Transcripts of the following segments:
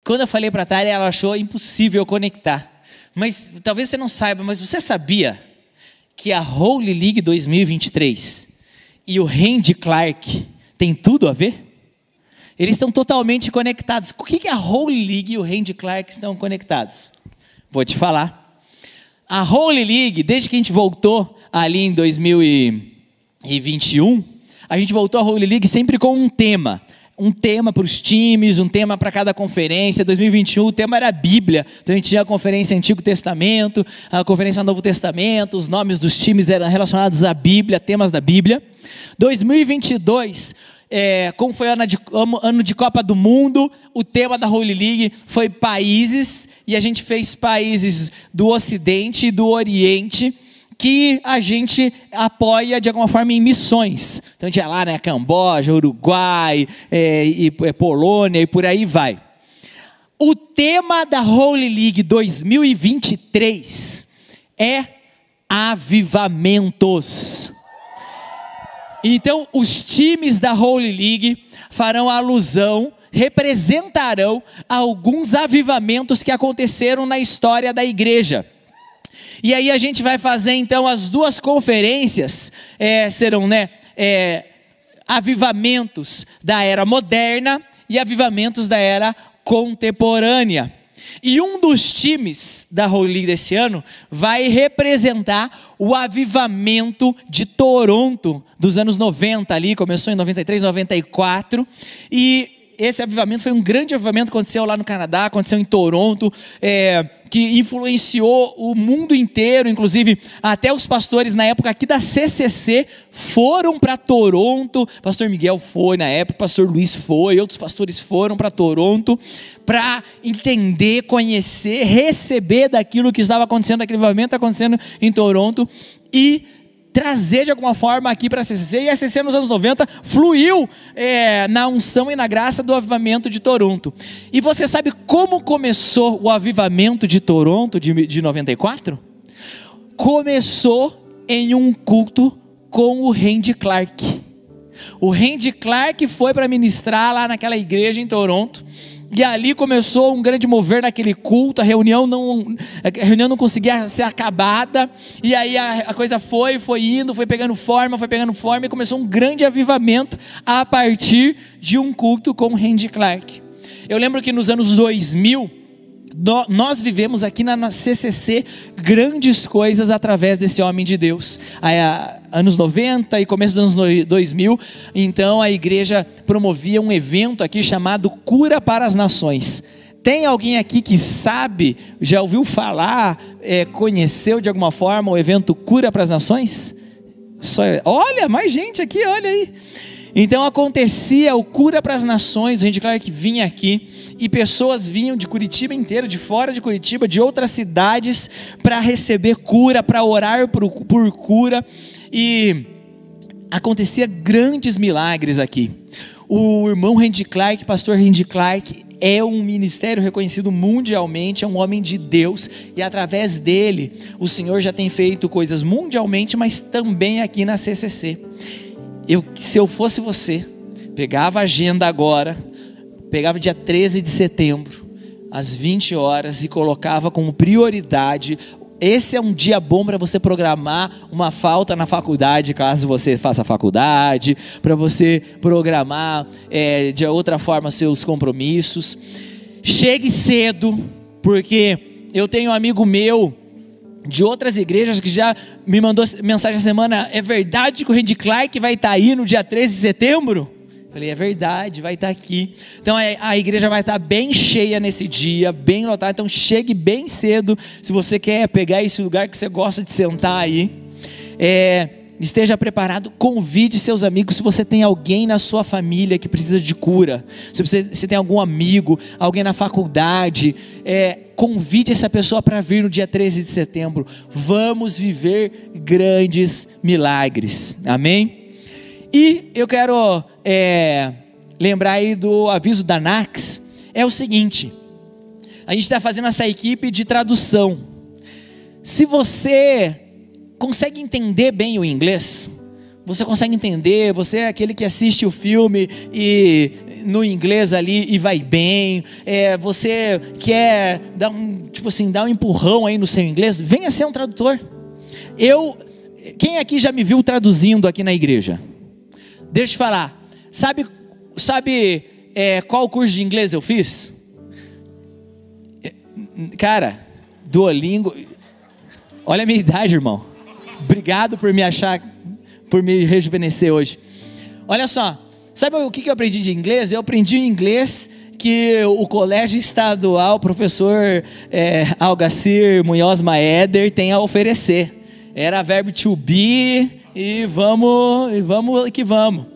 quando eu falei para a Thalia, ela achou impossível conectar. Mas talvez você não saiba, mas você sabia que a Holy League 2023 e o Randy Clark tem tudo a ver? Eles estão totalmente conectados. O que a Holy League e o Randy Clark estão conectados? Vou te falar. A Holy League, desde que a gente voltou ali em 2021, a gente voltou à Holy League sempre com um tema. Um tema para os times, um tema para cada conferência. 2021 o tema era a Bíblia. Então a gente tinha a conferência Antigo Testamento, a conferência Novo Testamento, os nomes dos times eram relacionados à Bíblia, temas da Bíblia. 2022, como foi ano de Copa do Mundo, o tema da Holy League foi países, e a gente fez países do Ocidente e do Oriente, que a gente apoia de alguma forma em missões. Então a gente ia lá, né, Camboja, Uruguai, Polônia e por aí vai. O tema da Holy League 2023 é avivamentos. Então os times da Holy League farão alusão, representarão alguns avivamentos que aconteceram na história da igreja. E aí a gente vai fazer então as duas conferências, serão avivamentos da era moderna e avivamentos da era contemporânea. E um dos times da Holy League desse ano vai representar o avivamento de Toronto dos anos 90 ali, começou em 93, 94, e esse avivamento foi um grande avivamento que aconteceu lá no Canadá, aconteceu em Toronto, que influenciou o mundo inteiro, inclusive até os pastores na época aqui da CCC foram para Toronto. Pastor Miguel foi na época, pastor Luiz foi, outros pastores foram para Toronto para entender, conhecer, receber daquilo que estava acontecendo, aquele avivamento acontecendo em Toronto e trazer de alguma forma aqui para a CCC, e a CCC nos anos 90 fluiu na unção e na graça do avivamento de Toronto. E você sabe como começou o avivamento de Toronto de 94? Começou em um culto com o Randy Clark. O Randy Clark foi para ministrar lá naquela igreja em Toronto, e ali começou um grande mover naquele culto. A reunião não conseguia ser acabada, e aí a coisa foi indo, foi pegando forma, e começou um grande avivamento a partir de um culto com o Randy Clark. Eu lembro que nos anos 2000, nós vivemos aqui na CCC grandes coisas através desse homem de Deus. Anos 90 e começo dos anos 2000, então a igreja promovia um evento aqui chamado Cura para as Nações. Tem alguém aqui que sabe, já ouviu falar, conheceu de alguma forma o evento Cura para as Nações? Olha, mais gente aqui, olha aí. Então acontecia o Cura para as Nações, o Randy Clark vinha aqui, e pessoas vinham de Curitiba inteiro, de fora de Curitiba, de outras cidades, para receber cura, para orar por cura, e acontecia grandes milagres aqui. O irmão Randy Clark, pastor Randy Clark, é um ministério reconhecido mundialmente, é um homem de Deus, e através dele, o Senhor já tem feito coisas mundialmente, mas também aqui na CCC. Se eu fosse você, pegava a agenda agora, pegava dia 13 de setembro, às 20 horas, e colocava como prioridade. Esse é um dia bom para você programar uma falta na faculdade, caso você faça faculdade, para você programar de outra forma seus compromissos. Chegue cedo, porque eu tenho um amigo meu de outras igrejas que já me mandou mensagem essa semana: é verdade que o Randy Clark vai estar aí no dia 13 de setembro? Falei, é verdade, vai estar aqui. Então a igreja vai estar bem cheia nesse dia, bem lotada. Então chegue bem cedo, se você quer pegar esse lugar que você gosta de sentar aí. Esteja preparado, convide seus amigos. Se você tem alguém na sua família que precisa de cura, se você tem algum amigo, alguém na faculdade, convide essa pessoa para vir no dia 13 de setembro. Vamos viver grandes milagres, amém? E eu quero lembrar aí do aviso da NACS. É o seguinte: a gente está fazendo essa equipe de tradução. Se você consegue entender bem o inglês, você consegue entender, você é aquele que assiste o filme e no inglês ali e vai bem, você quer dar dar um empurrão aí no seu inglês, venha ser um tradutor. Quem aqui já me viu traduzindo aqui na igreja? Deixa eu te falar, sabe qual curso de inglês eu fiz? Cara, Duolingo. Olha a minha idade, irmão. Obrigado por me rejuvenescer hoje. Olha só, sabe o que eu aprendi de inglês? Eu aprendi inglês que o Colégio Estadual Professor Algacir Munhoz Maeder tem a oferecer. Era verbo to be e vamos que vamos.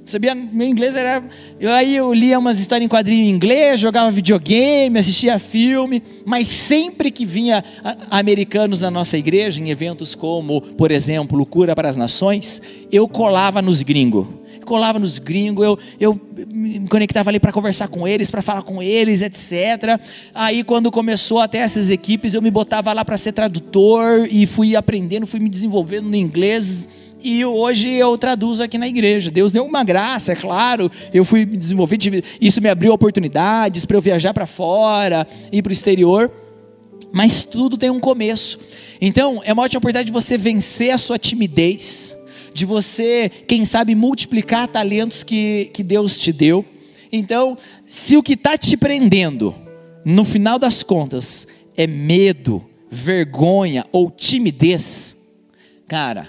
Sabia, meu inglês era... Eu lia umas histórias em quadrinho em inglês, jogava videogame, assistia filme, mas sempre que vinha americanos na nossa igreja, em eventos como, por exemplo, Cura para as Nações, eu colava nos gringos. Eu me conectava ali para conversar com eles, para falar com eles, etc. Aí quando começou até essas equipes, eu me botava lá para ser tradutor e fui aprendendo, fui me desenvolvendo no inglês. E hoje eu traduzo aqui na igreja. Deus deu uma graça, é claro. Eu fui me desenvolver, isso me abriu oportunidades para eu viajar para fora, ir para o exterior. Mas tudo tem um começo. Então é uma ótima oportunidade de você vencer a sua timidez, de você, quem sabe, multiplicar talentos que Deus te deu. Então, se o que está te prendendo, no final das contas, é medo, vergonha ou timidez, cara,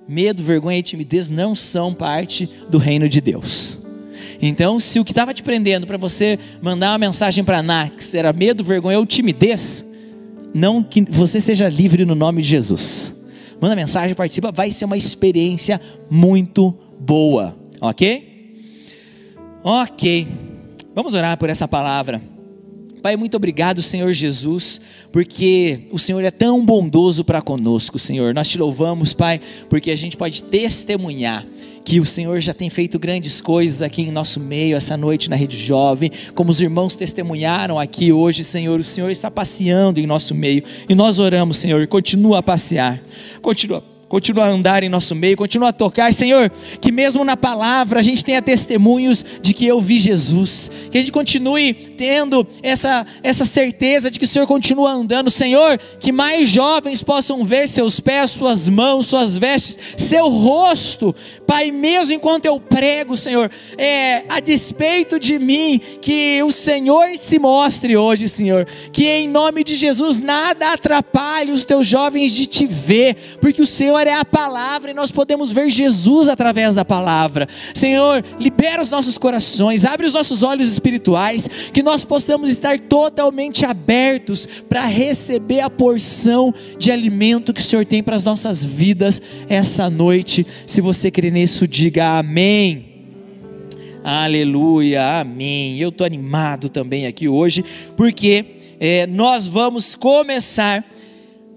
medo, vergonha e timidez não são parte do reino de Deus. Então, se o que estava te prendendo para você mandar uma mensagem para a Nax era medo, vergonha ou timidez, não que você seja livre no nome de Jesus. Manda mensagem, participa, vai ser uma experiência muito boa, ok? Ok, vamos orar por essa palavra. Pai, muito obrigado, Senhor Jesus, porque o Senhor é tão bondoso para conosco, Senhor. Nós te louvamos, Pai, porque a gente pode testemunhar que o Senhor já tem feito grandes coisas aqui em nosso meio, essa noite na Rede Jovem, como os irmãos testemunharam aqui hoje, Senhor, o Senhor está passeando em nosso meio, e nós oramos, Senhor, continua a passear, continua a andar em nosso meio, continua a tocar, Senhor, que mesmo na palavra a gente tenha testemunhos de que eu vi Jesus, que a gente continue tendo essa certeza de que o Senhor continua andando, Senhor, que mais jovens possam ver seus pés, suas mãos, suas vestes, seu rosto, Pai, mesmo enquanto eu prego, Senhor, a despeito de mim, que o Senhor se mostre hoje, Senhor, que em nome de Jesus nada atrapalhe os teus jovens de te ver, porque o Senhor é a palavra e nós podemos ver Jesus através da palavra. Senhor, libera os nossos corações, abre os nossos olhos espirituais, que nós possamos estar totalmente abertos para receber a porção de alimento que o Senhor tem para as nossas vidas essa noite. Se você crê nisso, diga amém. Aleluia, amém. Eu estou animado também aqui hoje, porque nós vamos começar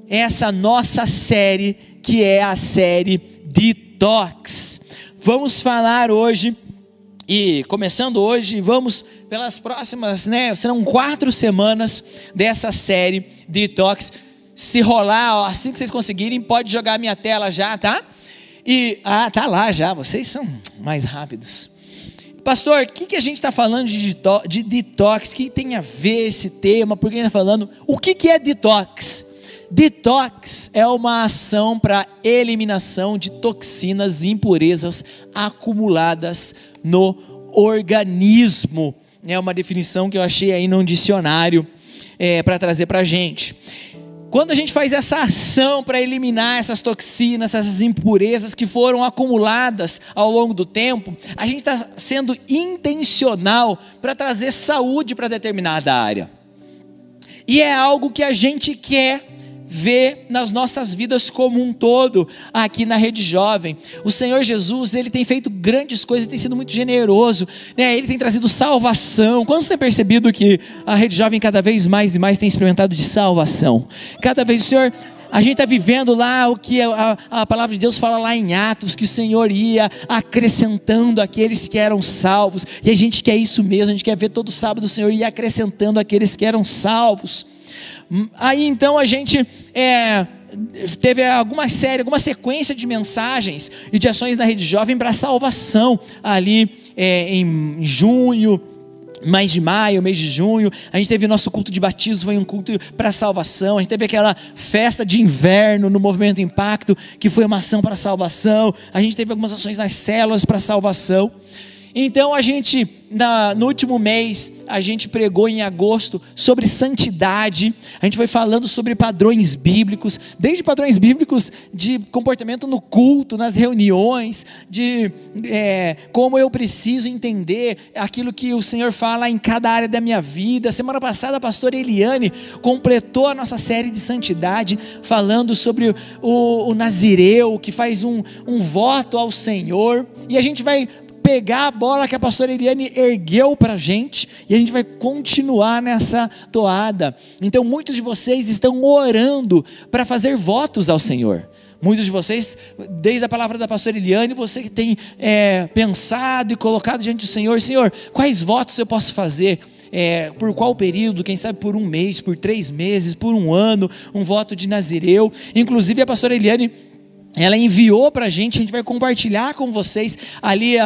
essa nossa série, que é a série Detox. Vamos falar hoje, e começando hoje, vamos pelas próximas, serão 4 semanas dessa série Detox. Se rolar, assim que vocês conseguirem, pode jogar a minha tela já, tá? Tá lá já, vocês são mais rápidos. Pastor, o que a gente está falando de detox? O que tem a ver esse tema? Por que a gente está falando? O que é detox? Detox é uma ação para eliminação de toxinas e impurezas acumuladas no organismo. É uma definição que eu achei aí num dicionário para trazer para a gente. Quando a gente faz essa ação para eliminar essas toxinas, essas impurezas que foram acumuladas ao longo do tempo, a gente está sendo intencional para trazer saúde para determinada área. E é algo que a gente quer ver nas nossas vidas como um todo, aqui na Rede Jovem. O Senhor Jesus, Ele tem feito grandes coisas, Ele tem sido muito generoso, Ele tem trazido salvação. Quantos têm percebido que a Rede Jovem cada vez mais e mais tem experimentado de salvação? Cada vez, Senhor, a gente está vivendo lá o que a palavra de Deus fala lá em Atos, que o Senhor ia acrescentando aqueles que eram salvos, e a gente quer isso mesmo, a gente quer ver todo sábado o Senhor ir acrescentando aqueles que eram salvos. Aí então a gente teve alguma sequência de mensagens e de ações da Rede Jovem para salvação ali em junho, mês de maio, mês de junho. A gente teve nosso culto de batismo, foi um culto para salvação. A gente teve aquela festa de inverno no Movimento Impacto, que foi uma ação para salvação. A gente teve algumas ações nas células para salvação. Então a gente, no último mês, a gente pregou em agosto sobre santidade. A gente foi falando sobre padrões bíblicos, desde padrões bíblicos de comportamento no culto, nas reuniões, de como eu preciso entender aquilo que o Senhor fala em cada área da minha vida. Semana passada a pastora Eliane completou a nossa série de santidade, falando sobre o nazireu, que faz um voto ao Senhor, e a gente vai pegar a bola que a pastora Eliane ergueu para a gente, e a gente vai continuar nessa toada. Então muitos de vocês estão orando para fazer votos ao Senhor. Muitos de vocês, desde a palavra da pastora Eliane, você que tem pensado e colocado diante do Senhor: Senhor, quais votos eu posso fazer? Por qual período? Quem sabe por 1 mês, por 3 meses, por 1 ano, um voto de nazireu. Inclusive a pastora Eliane, ela enviou para a gente vai compartilhar com vocês ali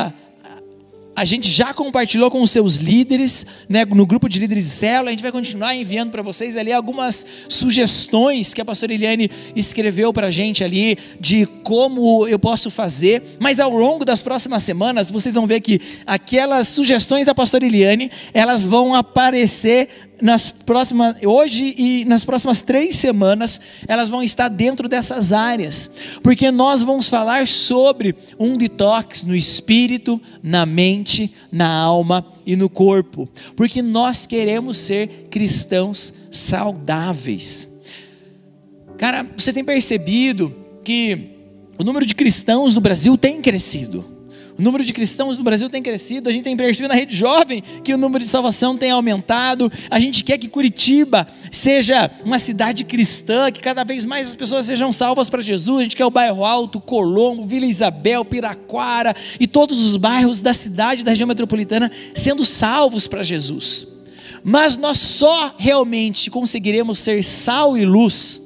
a gente já compartilhou com os seus líderes, né, no grupo de líderes de célula. A gente vai continuar enviando para vocês ali algumas sugestões que a pastora Eliane escreveu para a gente ali, de como eu posso fazer. Mas ao longo das próximas semanas, vocês vão ver que aquelas sugestões da pastora Eliane, elas vão aparecer hoje e nas próximas 3 semanas, elas vão estar dentro dessas áreas, porque nós vamos falar sobre um detox no espírito, na mente, na alma e no corpo, porque nós queremos ser cristãos saudáveis. Cara, você tem percebido que o número de cristãos no Brasil tem crescido? O número de cristãos no Brasil tem crescido. A gente tem percebido na Rede Jovem que o número de salvação tem aumentado. A gente quer que Curitiba seja uma cidade cristã, que cada vez mais as pessoas sejam salvas para Jesus. A gente quer o Bairro Alto, Colombo, Vila Isabel, Piraquara e todos os bairros da cidade, da região metropolitana, sendo salvos para Jesus. Mas nós só realmente conseguiremos ser sal e luz,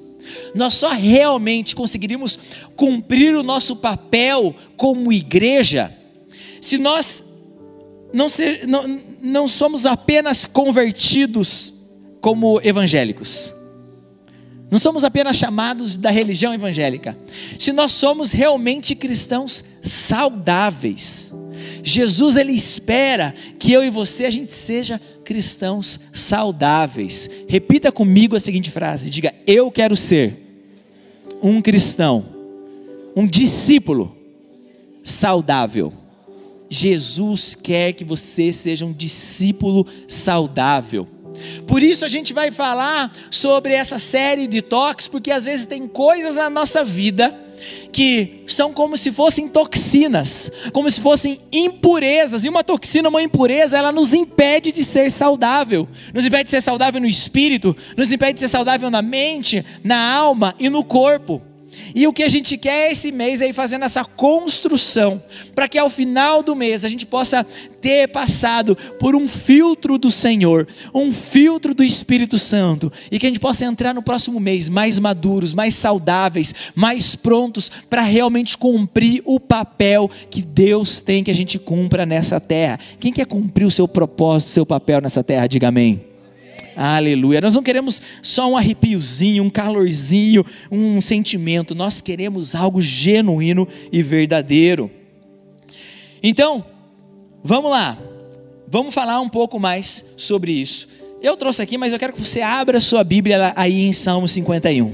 nós só realmente conseguiríamos cumprir o nosso papel como igreja, se nós não somos apenas convertidos como evangélicos, não somos apenas chamados da religião evangélica, se nós somos realmente cristãos saudáveis. Jesus, ele espera que eu e você, a gente seja cristãos saudáveis. Repita comigo a seguinte frase, diga: eu quero ser um cristão, um discípulo saudável. Jesus quer que você seja um discípulo saudável. Por isso a gente vai falar sobre essa série de toques, porque às vezes tem coisas na nossa vida que são como se fossem toxinas, como se fossem impurezas, e uma toxina, uma impureza, ela nos impede de ser saudável, nos impede de ser saudável no espírito, nos impede de ser saudável na mente, na alma e no corpo. E o que a gente quer esse mês é ir fazendo essa construção, para que ao final do mês a gente possa ter passado por um filtro do Senhor, um filtro do Espírito Santo, e que a gente possa entrar no próximo mês mais maduros, mais saudáveis, mais prontos para realmente cumprir o papel que Deus tem que a gente cumpra nessa terra. Quem quer cumprir o seu propósito, o seu papel nessa terra, diga amém. Aleluia. Nós não queremos só um arrepiozinho, um calorzinho, um sentimento. Nós queremos algo genuíno e verdadeiro. Então, vamos lá. Vamos falar um pouco mais sobre isso. Eu trouxe aqui, mas eu quero que você abra a sua Bíblia aí em Salmo 51.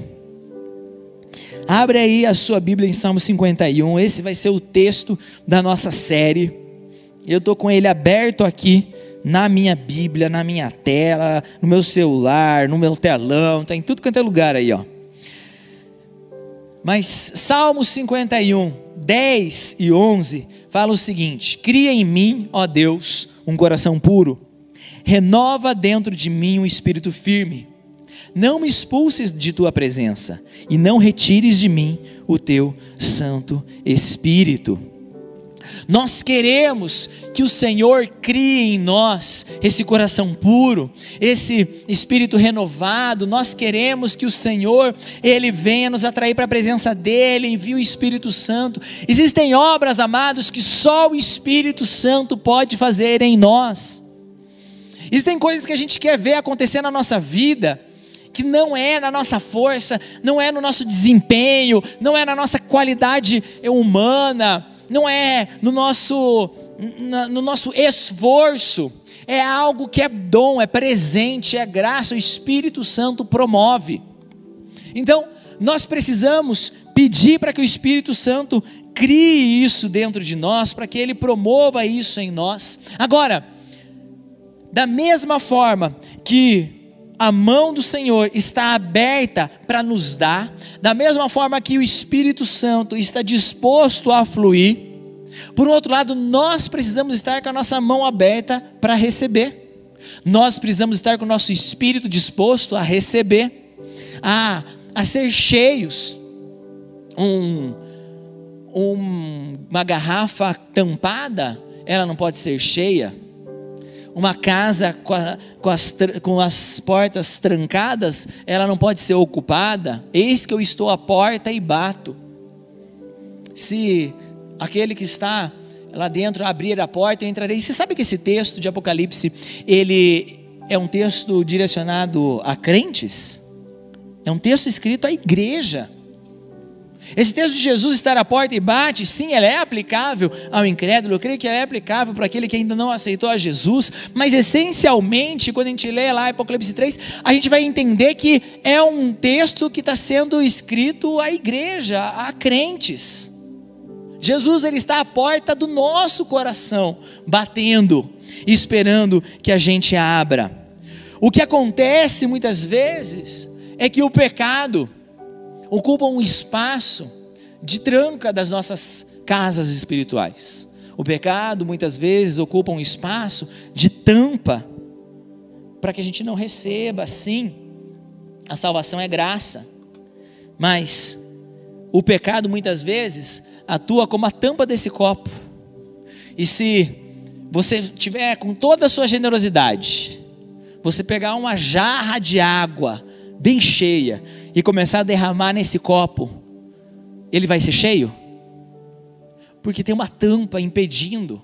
Abre aí a sua Bíblia em Salmo 51. Esse vai ser o texto da nossa série. Eu estou com ele aberto aqui na minha Bíblia, na minha tela, no meu celular, no meu telão, está em tudo quanto é lugar aí, ó. Mas Salmo 51, 10 e 11, fala o seguinte: cria em mim, ó Deus, um coração puro, renova dentro de mim um espírito firme, não me expulses de tua presença, e não retires de mim o teu Santo Espírito. Nós queremos que o Senhor crie em nós esse coração puro, esse espírito renovado. Nós queremos que o Senhor, Ele venha nos atrair para a presença dEle, envie o Espírito Santo. Existem obras, amados, que só o Espírito Santo pode fazer em nós. Existem coisas que a gente quer ver acontecer na nossa vida, que não é na nossa força, não é no nosso desempenho, não é na nossa qualidade humana, não é no nosso esforço, é algo que é dom, é presente, é graça, o Espírito Santo promove. Então, nós precisamos pedir para que o Espírito Santo crie isso dentro de nós, para que Ele promova isso em nós. Agora, da mesma forma que a mão do Senhor está aberta para nos dar, da mesma forma que o Espírito Santo está disposto a fluir, por outro lado, nós precisamos estar com a nossa mão aberta para receber. Nós precisamos estar com o nosso espírito disposto a receber, a ser cheios. Uma garrafa tampada, ela não pode ser cheia. Uma casa com as portas trancadas, ela não pode ser ocupada. Eis que eu estou à porta e bato. Se aquele que está lá dentro abrir a porta, eu entrarei. Você sabe que esse texto de Apocalipse, ele é um texto direcionado a crentes? É um texto escrito à igreja. Esse texto de Jesus estar à porta e bate, sim, ele é aplicável ao incrédulo. Eu creio que ele é aplicável para aquele que ainda não aceitou a Jesus, mas essencialmente, quando a gente lê lá Apocalipse 3, a gente vai entender que é um texto que está sendo escrito à igreja, a crentes. Jesus, ele está à porta do nosso coração, batendo, esperando que a gente abra. O que acontece muitas vezes é que o pecado ocupa um espaço de tranca das nossas casas espirituais. O pecado muitas vezes ocupa um espaço de tampa, para que a gente não receba. Sim, a salvação é graça, mas o pecado muitas vezes atua como a tampa desse copo. E se você tiver com toda a sua generosidade, você pegar uma jarra de água bem cheia e começar a derramar nesse copo, ele vai ser cheio? Porque tem uma tampa impedindo.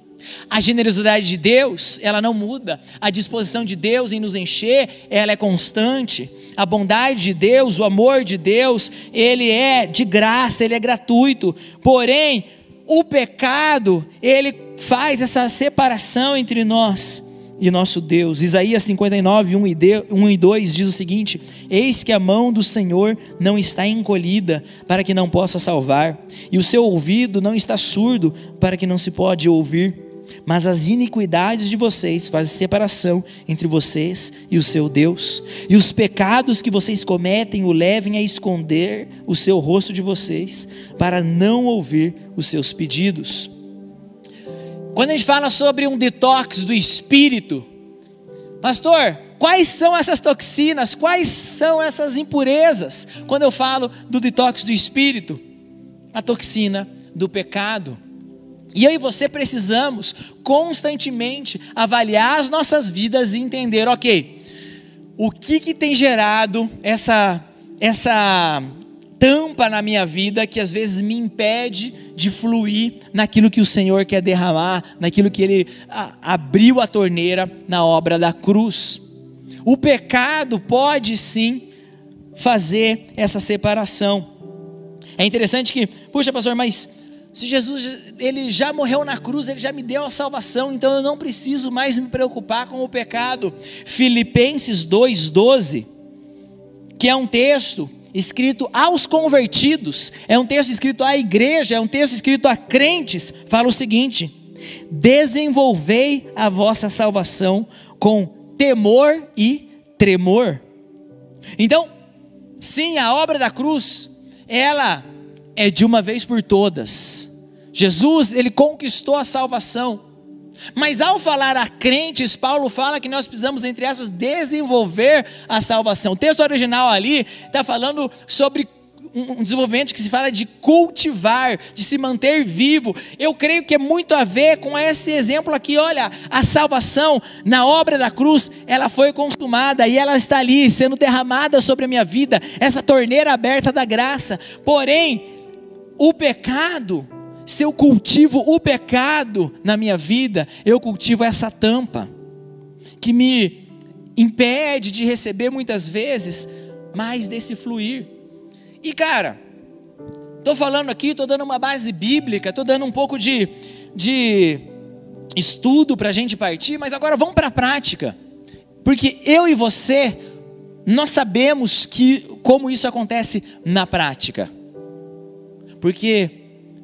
A generosidade de Deus, ela não muda. A disposição de Deus em nos encher, ela é constante. A bondade de Deus, o amor de Deus, ele é de graça, ele é gratuito. Porém, o pecado, ele faz essa separação entre nós e nosso Deus. Isaías 59, 1 e 2 diz o seguinte: eis que a mão do Senhor não está encolhida para que não possa salvar, e o seu ouvido não está surdo para que não se pode ouvir, mas as iniquidades de vocês fazem separação entre vocês e o seu Deus, e os pecados que vocês cometem o levem a esconder o seu rosto de vocês, para não ouvir os seus pedidos. Quando a gente fala sobre um detox do espírito, pastor, quais são essas toxinas? Quais são essas impurezas? Quando eu falo do detox do espírito, a toxina do pecado. E eu e você precisamos constantemente avaliar as nossas vidas e entender, ok, o que tem gerado essa tampa na minha vida que às vezes me impede de fluir naquilo que o Senhor quer derramar, naquilo que Ele abriu a torneira na obra da cruz. O pecado pode sim fazer essa separação. É interessante que, puxa pastor, mas se Jesus, ele já morreu na cruz, ele já me deu a salvação, então eu não preciso mais me preocupar com o pecado. Filipenses 2:12, que é um texto escrito aos convertidos, é um texto escrito à igreja, é um texto escrito a crentes, fala o seguinte: desenvolvei a vossa salvação com temor e tremor. Então, sim, a obra da cruz, ela é de uma vez por todas. Jesus, ele conquistou a salvação. Mas ao falar a crentes, Paulo fala que nós precisamos, entre aspas, desenvolver a salvação. O texto original ali está falando sobre um desenvolvimento que se fala de cultivar, de se manter vivo. Eu creio que é muito a ver com esse exemplo aqui. Olha, a salvação na obra da cruz, ela foi consumada e ela está ali sendo derramada sobre a minha vida, essa torneira aberta da graça. Porém, o pecado, se eu cultivo o pecado na minha vida, eu cultivo essa tampa que me impede de receber muitas vezes mais desse fluir. E cara, estou falando aqui, estou dando uma base bíblica, estou dando um pouco de estudo para a gente partir, mas agora vamos para a prática, porque eu e você, nós sabemos como isso acontece na prática, porque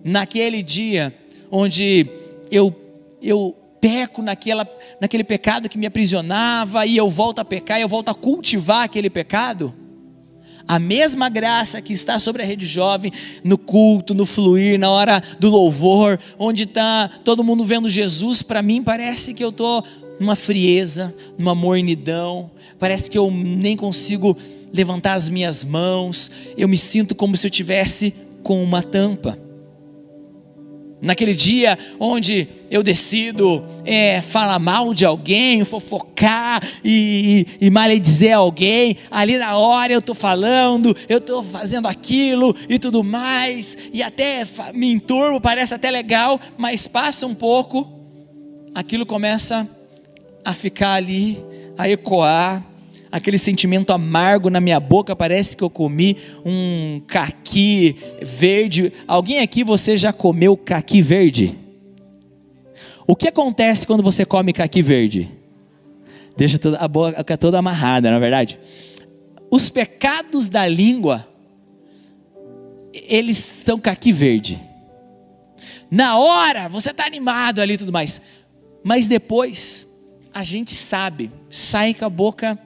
naquele dia onde eu peco naquele pecado que me aprisionava, e eu volto a pecar, eu volto a cultivar aquele pecado, a mesma graça que está sobre a Rede Jovem, no culto, no fluir, na hora do louvor, onde está todo mundo vendo Jesus, para mim parece que eu estou numa frieza, numa mornidão, parece que eu nem consigo levantar as minhas mãos, eu me sinto como se eu tivesse com uma tampa. Naquele dia onde eu decido falar mal de alguém, fofocar e maledizer alguém, ali na hora eu estou falando, eu estou fazendo aquilo e tudo mais, e até me enturmo, parece até legal, mas passa um pouco, aquilo começa a ficar ali, a ecoar, aquele sentimento amargo na minha boca, parece que eu comi um caqui verde. Alguém aqui, você já comeu caqui verde? O que acontece quando você come caqui verde? Deixa a boca toda amarrada, não é verdade? Os pecados da língua, eles são caqui verde. Na hora, você está animado ali e tudo mais, mas depois, a gente sabe, sai com a boca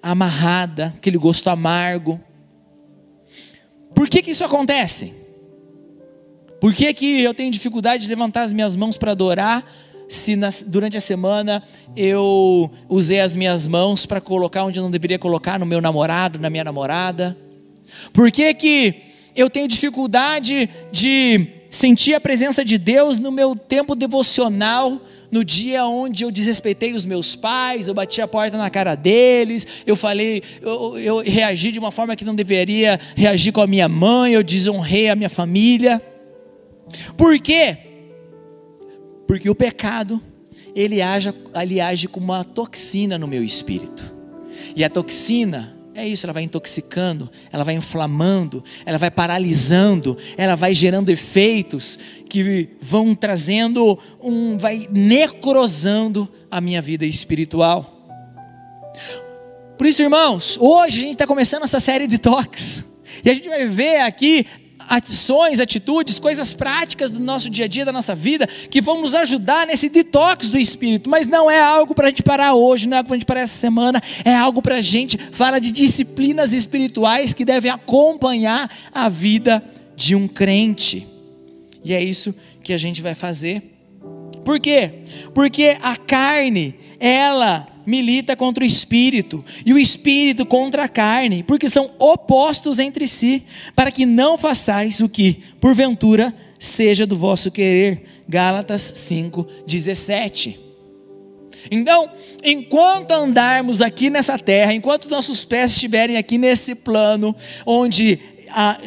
amarrada, aquele gosto amargo. Por que isso acontece? Por que eu tenho dificuldade de levantar as minhas mãos para adorar, se durante a semana eu usei as minhas mãos para colocar onde eu não deveria colocar, no meu namorado, na minha namorada? Por que eu tenho dificuldade de sentir a presença de Deus no meu tempo devocional, no dia onde eu desrespeitei os meus pais, eu bati a porta na cara deles, eu reagi de uma forma que não deveria reagir com a minha mãe, eu desonrei a minha família? Por quê? Porque o pecado, ele age como uma toxina no meu espírito, e a toxina, é isso, ela vai intoxicando, ela vai inflamando, ela vai paralisando, ela vai gerando efeitos que vão trazendo, vai necrosando a minha vida espiritual. Por isso, irmãos, hoje a gente está começando essa série de toques, e a gente vai ver aqui ações, atitudes, coisas práticas do nosso dia a dia, da nossa vida, que vão nos ajudar nesse detox do Espírito. Mas não é algo para a gente parar hoje, não é algo para a gente parar essa semana, é algo para a gente falar de disciplinas espirituais que devem acompanhar a vida de um crente. E é isso que a gente vai fazer. Por quê? Porque a carne, ela milita contra o espírito, e o espírito contra a carne, porque são opostos entre si, para que não façais o que, porventura, seja do vosso querer. Gálatas 5:17. Então, enquanto andarmos aqui nessa terra, enquanto nossos pés estiverem aqui nesse plano, onde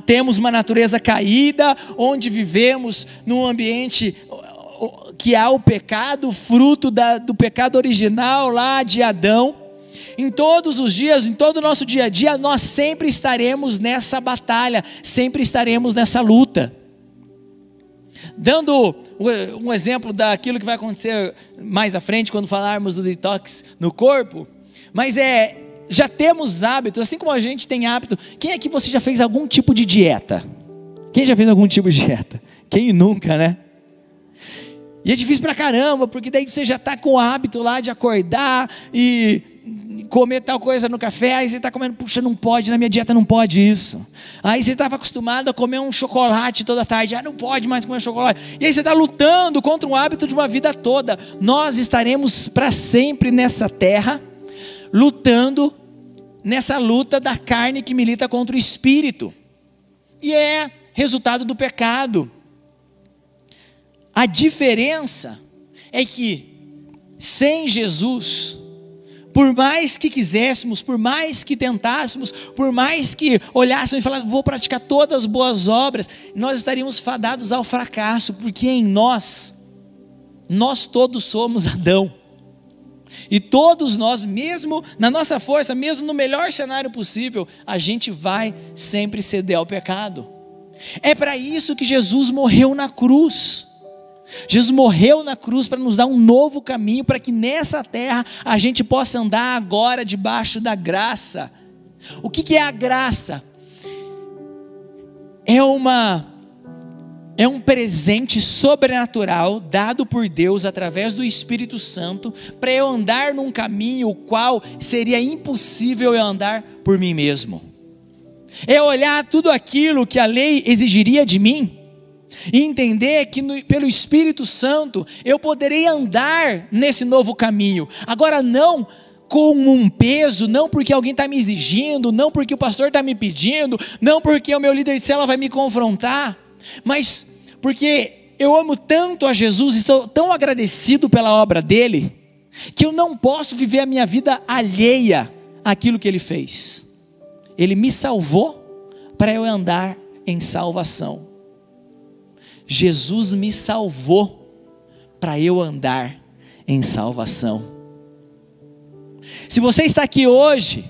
temos uma natureza caída, onde vivemos num ambiente que há o pecado, fruto do pecado original lá de Adão, em todos os dias, em todo o nosso dia a dia, nós sempre estaremos nessa batalha, sempre estaremos nessa luta. Dando um exemplo daquilo que vai acontecer mais à frente, quando falarmos do detox no corpo, mas já temos hábitos, assim como a gente tem hábito. Quem aqui você já fez algum tipo de dieta? Quem já fez algum tipo de dieta? Quem nunca, né? E é difícil pra caramba, porque daí você já está com o hábito lá de acordar e comer tal coisa no café, aí você está comendo, puxa, não pode, na minha dieta não pode isso. Aí você estava acostumado a comer um chocolate toda tarde, não pode mais comer chocolate. E aí você está lutando contra um hábito de uma vida toda. Nós estaremos para sempre nessa terra, lutando nessa luta da carne que milita contra o espírito. e é resultado do pecado. A diferença é que sem Jesus, por mais que quiséssemos, por mais que tentássemos, por mais que olhássemos e falássemos, vou praticar todas as boas obras, nós estaríamos fadados ao fracasso, porque em nós todos somos Adão. E todos nós, mesmo na nossa força, mesmo no melhor cenário possível, a gente vai sempre ceder ao pecado. É para isso que Jesus morreu na cruz. Jesus morreu na cruz para nos dar um novo caminho, para que nessa terra a gente possa andar agora debaixo da graça. O que é a graça? É um presente sobrenatural dado por Deus através do Espírito Santo, para eu andar num caminho o qual seria impossível eu andar por mim mesmo. É olhar tudo aquilo que a lei exigiria de mim e entender que pelo Espírito Santo eu poderei andar nesse novo caminho. Agora não com um peso, não porque alguém está me exigindo, não porque o pastor está me pedindo, não porque o meu líder de célula vai me confrontar, mas porque eu amo tanto a Jesus, estou tão agradecido pela obra dele, que eu não posso viver a minha vida alheia àquilo que ele fez. Ele me salvou para eu andar em salvação. Jesus me salvou para eu andar em salvação. Se você está aqui hoje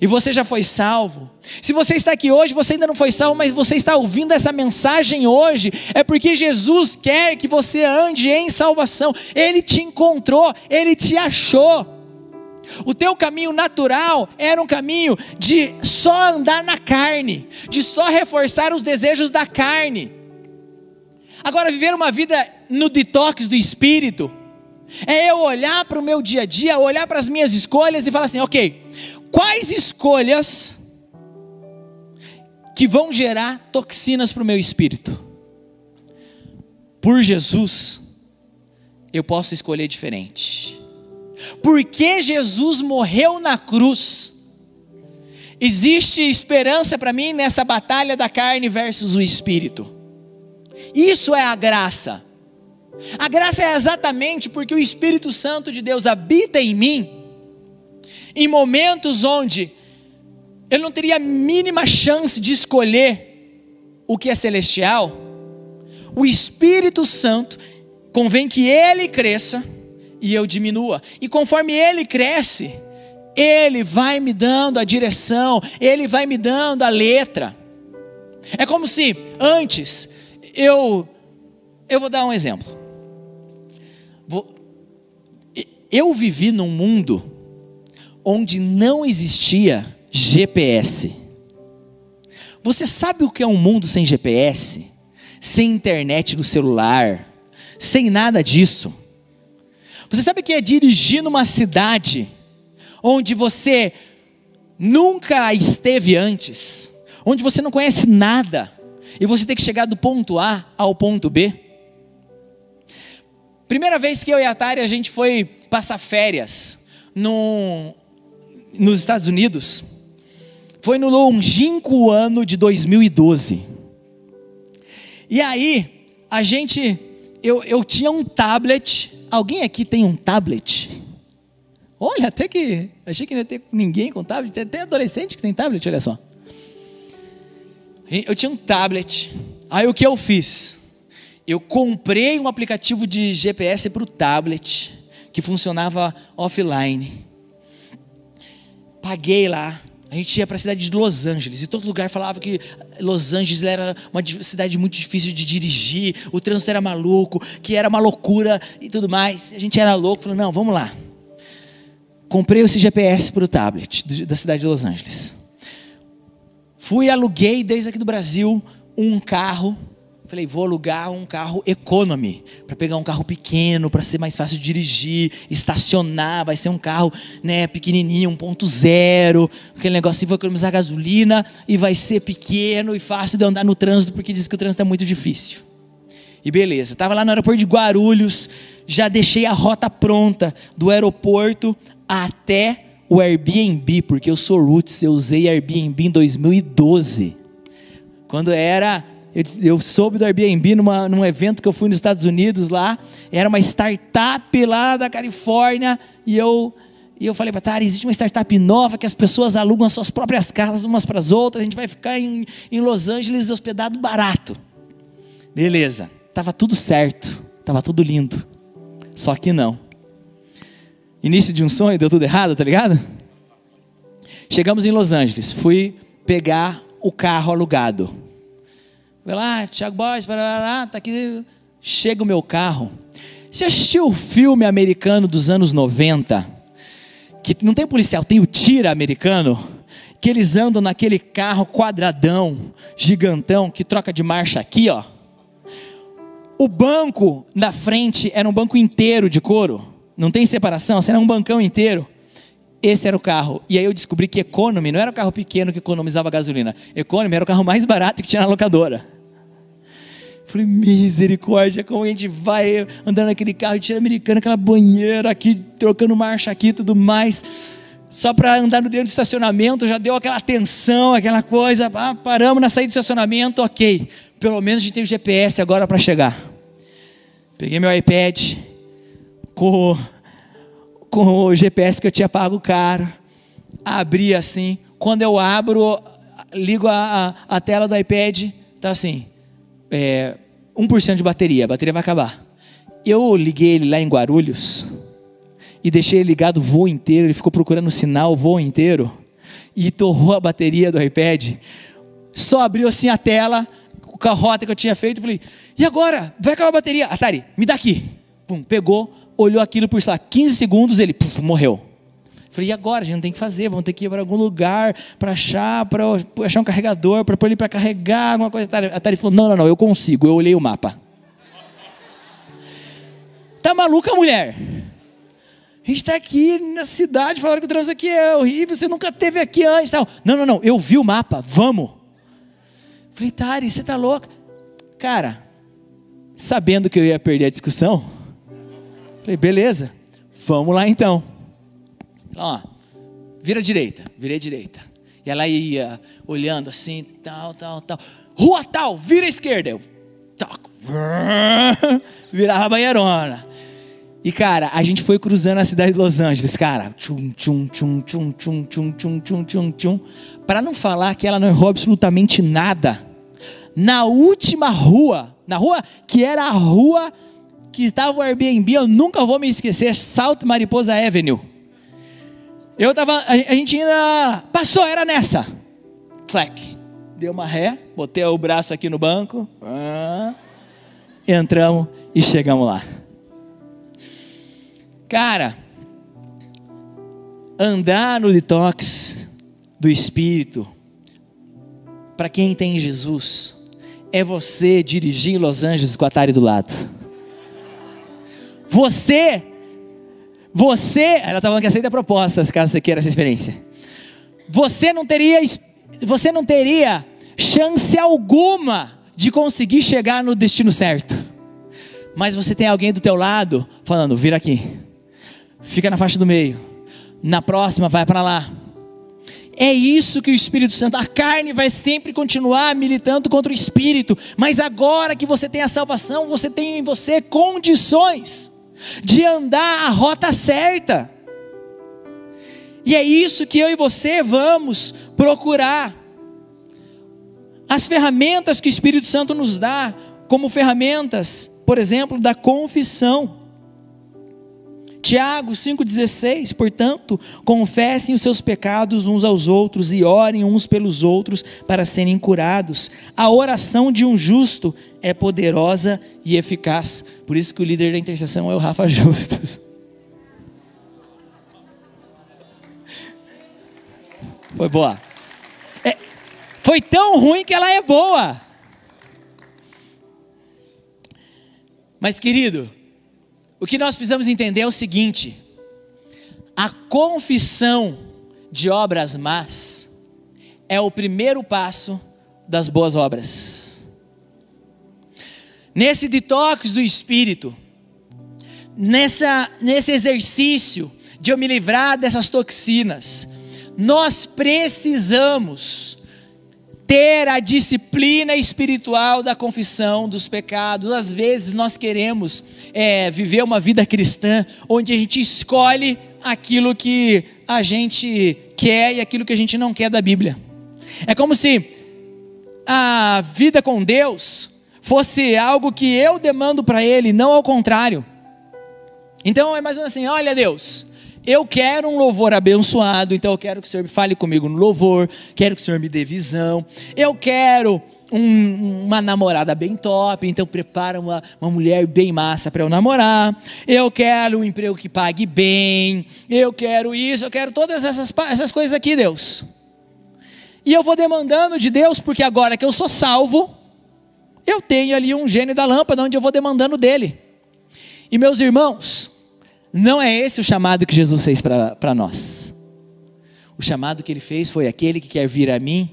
e você já foi salvo, se você está aqui hoje, você ainda não foi salvo, mas você está ouvindo essa mensagem hoje, é porque Jesus quer que você ande em salvação. Ele te encontrou, Ele te achou. O teu caminho natural era um caminho de só andar na carne, de só reforçar os desejos da carne. Agora, viver uma vida no detox do Espírito é eu olhar para o meu dia a dia, olhar para as minhas escolhas e falar assim, ok, quais escolhas que vão gerar toxinas para o meu espírito? Por Jesus, eu posso escolher diferente. Porque Jesus morreu na cruz, existe esperança para mim nessa batalha da carne versus o espírito. Isso é a graça. A graça é exatamente porque o Espírito Santo de Deus habita em mim, em momentos onde eu não teria a mínima chance de escolher o que é celestial. O Espírito Santo convém que ele cresça e eu diminua, e conforme ele cresce, ele vai me dando a direção, ele vai me dando a letra. É como se antes eu vou dar um exemplo. Eu vivi num mundo onde não existia GPS. Você sabe o que é um mundo sem GPS? Sem internet no celular, sem nada disso. Você sabe o que é dirigir numa cidade onde você nunca esteve antes, onde você não conhece nada, e você tem que chegar do ponto A ao ponto B? Primeira vez que eu e a Tari, a gente foi passar férias nos Estados Unidos, foi no longínquo ano de 2012. E aí, eu tinha um tablet. Alguém aqui tem um tablet? Olha, até que, achei que não ia ter ninguém com tablet, tem até adolescente que tem tablet, olha só. Eu tinha um tablet, aí o que eu fiz? Eu comprei um aplicativo de GPS para o tablet, que funcionava offline. Paguei lá, a gente ia para a cidade de Los Angeles, e todo lugar falava que Los Angeles era uma cidade muito difícil de dirigir, o trânsito era maluco, que era uma loucura e tudo mais. A gente era louco, falou, não, vamos lá. Comprei esse GPS para o tablet da cidade de Los Angeles. Fui, aluguei desde aqui do Brasil um carro. Falei, vou alugar um carro economy, para pegar um carro pequeno, para ser mais fácil de dirigir, estacionar, vai ser um carro, né, pequenininho, 1.0, aquele negocinho, vou economizar gasolina, e vai ser pequeno e fácil de andar no trânsito, porque diz que o trânsito é muito difícil. E beleza, estava lá no aeroporto de Guarulhos, já deixei a rota pronta, do aeroporto até o Airbnb, porque eu sou roots, eu usei Airbnb em 2012. Quando eu soube do Airbnb num evento que eu fui nos Estados Unidos lá, era uma startup lá da Califórnia, e eu falei para Tari, existe uma startup nova que as pessoas alugam as suas próprias casas umas para as outras, a gente vai ficar em Los Angeles hospedado barato. Beleza, estava tudo certo, estava tudo lindo, só que não. Início de um sonho, deu tudo errado, tá ligado? Chegamos em Los Angeles, fui pegar o carro alugado. Vai lá, Thiago Boys, tá aqui. Chega o meu carro. Você assistiu o filme americano dos anos 90? Que não tem policial, tem o tira americano. Que eles andam naquele carro quadradão, gigantão, que troca de marcha aqui, ó. O banco na frente era um banco inteiro de couro. Não tem separação, era um bancão inteiro. Esse era o carro. E aí eu descobri que Economy não era o carro pequeno que economizava gasolina. Economy era o carro mais barato que tinha na locadora. Falei, misericórdia, como a gente vai andando naquele carro e tira americano, aquela banheira aqui, trocando marcha aqui e tudo mais. Só para andar no dentro do estacionamento, já deu aquela tensão, aquela coisa. Paramos na saída do estacionamento, ok. Pelo menos a gente tem o GPS agora para chegar. Peguei meu iPad com o GPS que eu tinha pago caro. Abri assim. Quando eu abro, ligo a tela do iPad, tá assim, 1% de bateria, a bateria vai acabar. Eu liguei ele lá em Guarulhos e deixei ele ligado o voo inteiro. Ele ficou procurando o sinal o voo inteiro e torrou a bateria do iPad. Só abriu assim a tela com a rota que eu tinha feito. Falei, e agora? Vai acabar a bateria. Atari, me dá aqui. Pum, pegou, olhou aquilo por, sei lá, 15 segundos, ele morreu. Falei, e agora? A gente não tem o que fazer, vamos ter que ir para algum lugar para achar um carregador, para pôr ele para carregar, alguma coisa. A Tari falou, não, eu consigo. Eu olhei o mapa. Tá maluca, mulher? A gente está aqui na cidade, falando que o trânsito aqui é horrível, você nunca esteve aqui antes. Tal. Não, eu vi o mapa, vamos. Falei, Tari, você tá louca? Cara, sabendo que eu ia perder a discussão, falei, beleza, vamos lá então. Ó, virei direita. E ela ia olhando assim, tal. Rua tal, vira à esquerda. Eu, virava a banheirona. E cara, a gente foi cruzando a cidade de Los Angeles, cara. Para não falar que ela não errou absolutamente nada. Na última rua, na rua que era a rua que estava o Airbnb, eu nunca vou me esquecer, South Mariposa Avenue. A gente ainda passou, era nessa. Clack. Deu uma ré, botei o braço aqui no banco. Entramos e chegamos lá. Cara, andar no detox do Espírito, para quem tem Jesus, é você dirigir em Los Angeles com a Tari do lado. Você, ela está falando que aceita propostas, caso você queira essa experiência. Você não teria chance alguma de conseguir chegar no destino certo. Mas você tem alguém do teu lado, falando, vira aqui. Fica na faixa do meio. Na próxima, vai para lá. É isso que o Espírito Santo, a carne vai sempre continuar militando contra o Espírito. Mas agora que você tem a salvação, você tem em você condições de andar a rota certa. E é isso que eu e você vamos procurar. As ferramentas que o Espírito Santo nos dá, como ferramentas, por exemplo, da confissão. Tiago 5,16, portanto, confessem os seus pecados uns aos outros e orem uns pelos outros para serem curados. A oração de um justo é poderosa e eficaz. Por isso que o líder da intercessão é o Rafa Justus. Foi boa. Foi tão ruim que ela é boa. Mas querido, o que nós precisamos entender é o seguinte: a confissão de obras más é o primeiro passo das boas obras. Nesse detox do Espírito, nesse exercício de eu me livrar dessas toxinas, nós precisamos ter a disciplina espiritual da confissão dos pecados. Às vezes nós queremos viver uma vida cristã, onde a gente escolhe aquilo que a gente quer e aquilo que a gente não quer da Bíblia. É como se a vida com Deus fosse algo que eu demando para Ele, não ao contrário. Então é mais ou menos assim: olha Deus, eu quero um louvor abençoado, então eu quero que o Senhor fale comigo no louvor, quero que o Senhor me dê visão, eu quero uma namorada bem top, então prepara uma mulher bem massa para eu namorar, eu quero um emprego que pague bem, eu quero isso, eu quero todas essas coisas aqui, Deus. E eu vou demandando de Deus, porque agora que eu sou salvo, eu tenho ali um gênio da lâmpada, onde eu vou demandando dele. E meus irmãos, não é esse o chamado que Jesus fez para nós. O chamado que Ele fez foi: aquele que quer vir a mim,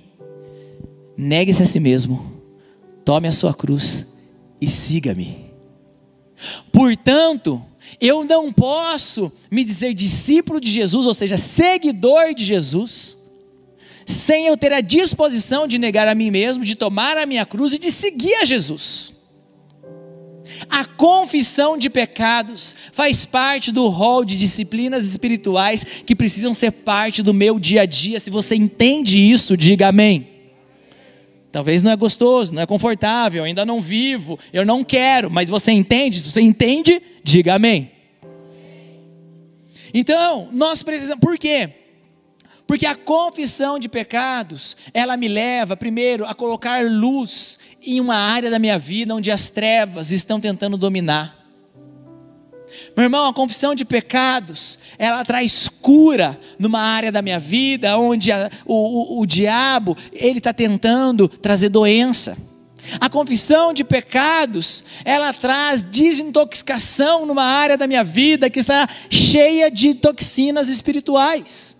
negue-se a si mesmo, tome a sua cruz e siga-me. Portanto, eu não posso me dizer discípulo de Jesus, ou seja, seguidor de Jesus, sem eu ter a disposição de negar a mim mesmo, de tomar a minha cruz e de seguir a Jesus. A confissão de pecados faz parte do rol de disciplinas espirituais que precisam ser parte do meu dia a dia. Se você entende isso, diga amém. Talvez não é gostoso, não é confortável, eu ainda não vivo, eu não quero, mas você entende? Se você entende, diga amém. Então, nós precisamos, por quê? Porque a confissão de pecados, ela me leva, primeiro, a colocar luz em uma área da minha vida onde as trevas estão tentando dominar. Meu irmão, a confissão de pecados, ela traz cura numa área da minha vida onde o diabo, ele está tentando trazer doença. A confissão de pecados, ela traz desintoxicação numa área da minha vida que está cheia de toxinas espirituais.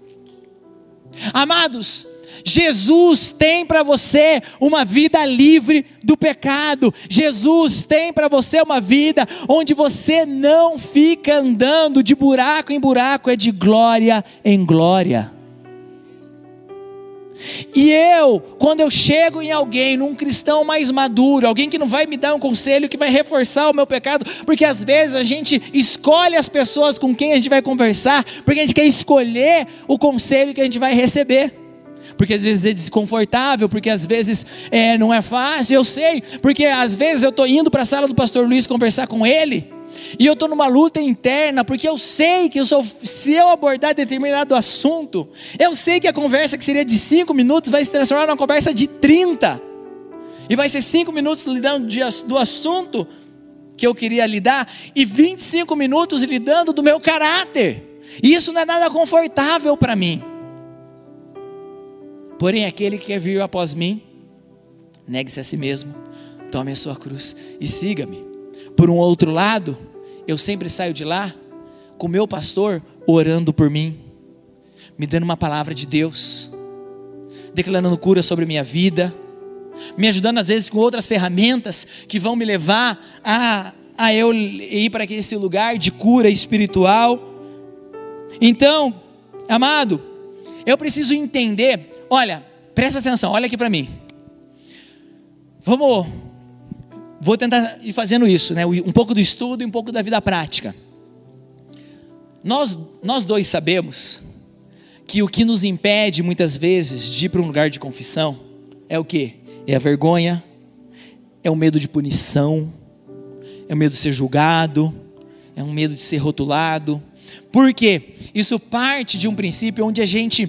Amados, Jesus tem para você uma vida livre do pecado. Jesus tem para você uma vida onde você não fica andando de buraco em buraco, é de glória em glória. E quando eu chego em alguém, num cristão mais maduro, alguém que não vai me dar um conselho, que vai reforçar o meu pecado, porque às vezes a gente escolhe as pessoas com quem a gente vai conversar, porque a gente quer escolher o conselho que a gente vai receber, porque às vezes é desconfortável, porque às vezes não é fácil, eu sei, porque às vezes eu estou indo para a sala do pastor Luiz conversar com ele, e eu estou numa luta interna, porque eu sei que se eu abordar determinado assunto, eu sei que a conversa que seria de 5 minutos vai se transformar numa conversa de 30, e vai ser 5 minutos lidando do assunto que eu queria lidar, e 25 minutos lidando do meu caráter, e isso não é nada confortável para mim. Porém, aquele que quer vir após mim, negue-se a si mesmo, tome a sua cruz e siga-me. Por um outro lado, eu sempre saio de lá com o meu pastor orando por mim, me dando uma palavra de Deus, declarando cura sobre a minha vida, me ajudando às vezes com outras ferramentas que vão me levar a eu ir para esse lugar de cura espiritual. Então, amado, eu preciso entender, olha, presta atenção, olha aqui para mim. Vou tentar ir fazendo isso, né? Um pouco do estudo e um pouco da vida prática. Nós dois sabemos que o que nos impede muitas vezes de ir para um lugar de confissão é o quê? É a vergonha, é o medo de punição, é o medo de ser julgado, é um medo de ser rotulado. Por quê? Isso parte de um princípio onde a gente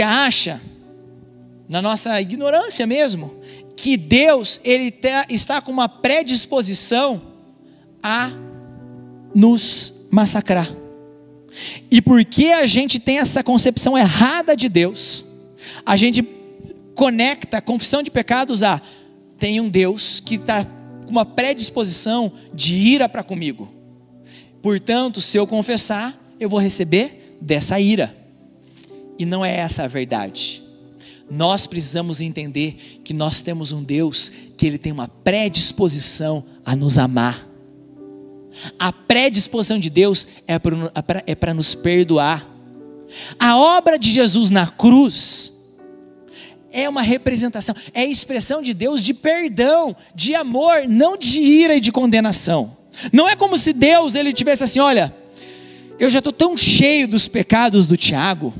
acha, na nossa ignorância mesmo, que Deus está com uma predisposição a nos massacrar. E porque a gente tem essa concepção errada de Deus, a gente conecta a confissão de pecados a tem um Deus que está com uma predisposição de ira para comigo. Portanto, se eu confessar, eu vou receber dessa ira. E não é essa a verdade. Nós precisamos entender que nós temos um Deus que Ele tem uma predisposição a nos amar. A predisposição de Deus é para nos perdoar. A obra de Jesus na cruz é uma representação, é a expressão de Deus de perdão, de amor, não de ira e de condenação. Não é como se Deus, ele tivesse assim, olha, eu já estou tão cheio dos pecados do Tiago,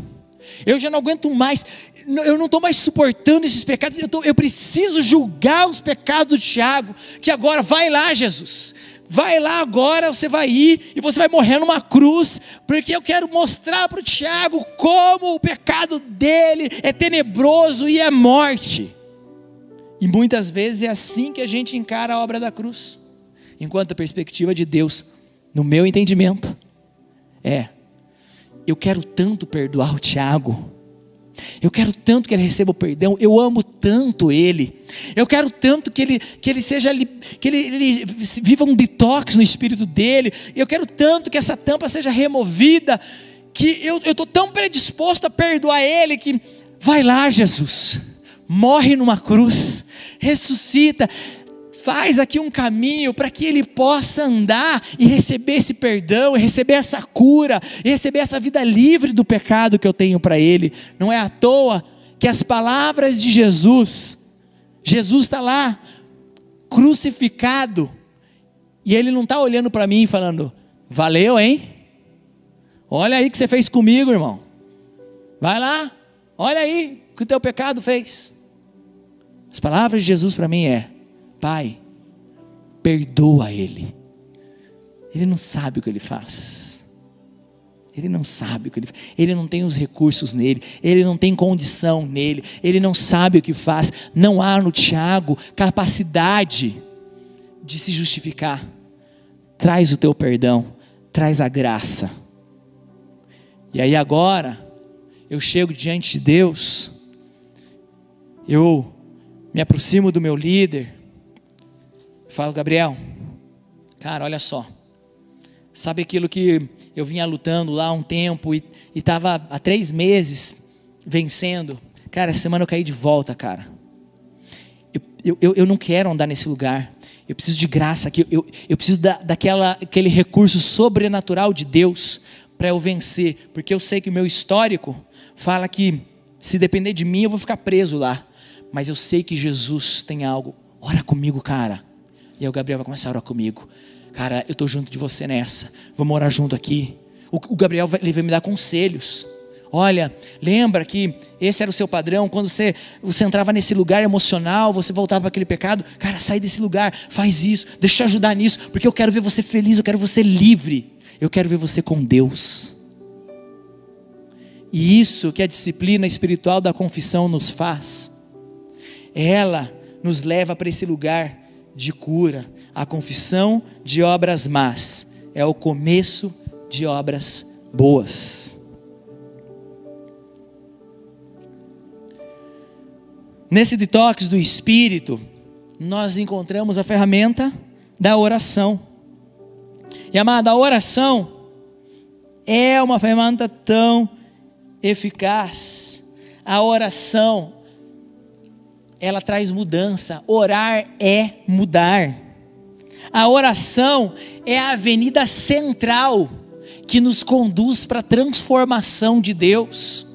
eu já não aguento mais, eu não estou mais suportando esses pecados, eu preciso julgar os pecados do Tiago, que agora vai lá, Jesus, vai lá agora, você vai ir e você vai morrer numa cruz, porque eu quero mostrar para o Tiago como o pecado dele é tenebroso e é morte. E muitas vezes é assim que a gente encara a obra da cruz, enquanto a perspectiva de Deus, no meu entendimento, eu quero tanto perdoar o Tiago, eu quero tanto que ele receba o perdão, eu amo tanto ele, eu quero tanto que ele seja, que ele viva um detox no espírito dele, eu quero tanto que essa tampa seja removida, que eu estou tão predisposto a perdoar ele, que vai lá, Jesus, morre numa cruz, ressuscita, faz aqui um caminho para que ele possa andar e receber esse perdão, e receber essa cura, e receber essa vida livre do pecado que eu tenho para ele. Não é à toa que as palavras de Jesus está lá, crucificado, e ele não está olhando para mim e falando, valeu, hein? Olha aí o que você fez comigo, irmão. Vai lá, olha aí o que o teu pecado fez. As palavras de Jesus para mim Pai, perdoa ele. Ele não sabe o que ele faz. Ele não sabe o que ele faz. Ele não tem os recursos nele. Ele não tem condição nele. Ele não sabe o que faz. Não há no Tiago capacidade de se justificar. Traz o teu perdão. Traz a graça. E aí agora, eu chego diante de Deus. Eu me aproximo do meu líder. Falo, Gabriel, cara, olha só, sabe aquilo que eu vinha lutando lá há um tempo e estava há 3 meses vencendo, cara, essa semana eu caí de volta, cara, eu não quero andar nesse lugar, eu preciso de graça aqui, eu preciso daquele recurso sobrenatural de Deus para eu vencer, porque eu sei que o meu histórico fala que se depender de mim eu vou ficar preso lá, mas eu sei que Jesus tem algo, ora comigo, cara. E aí o Gabriel vai começar a orar comigo. Cara, eu estou junto de você nessa. Vamos orar junto aqui. O Gabriel vai me dar conselhos. Olha, lembra que esse era o seu padrão. Quando você entrava nesse lugar emocional, você voltava para aquele pecado. Cara, sai desse lugar, faz isso, deixa eu te ajudar nisso. Porque eu quero ver você feliz, eu quero você livre. Eu quero ver você com Deus. E isso que a disciplina espiritual da confissão nos faz. Ela nos leva para esse lugar de cura. A confissão de obras más é o começo de obras boas. Nesse detox do espírito, nós encontramos a ferramenta da oração. E amada, a oração é uma ferramenta tão eficaz. A oração, ela traz mudança. Orar é mudar. A oração é a avenida central que nos conduz para a transformação de Deus.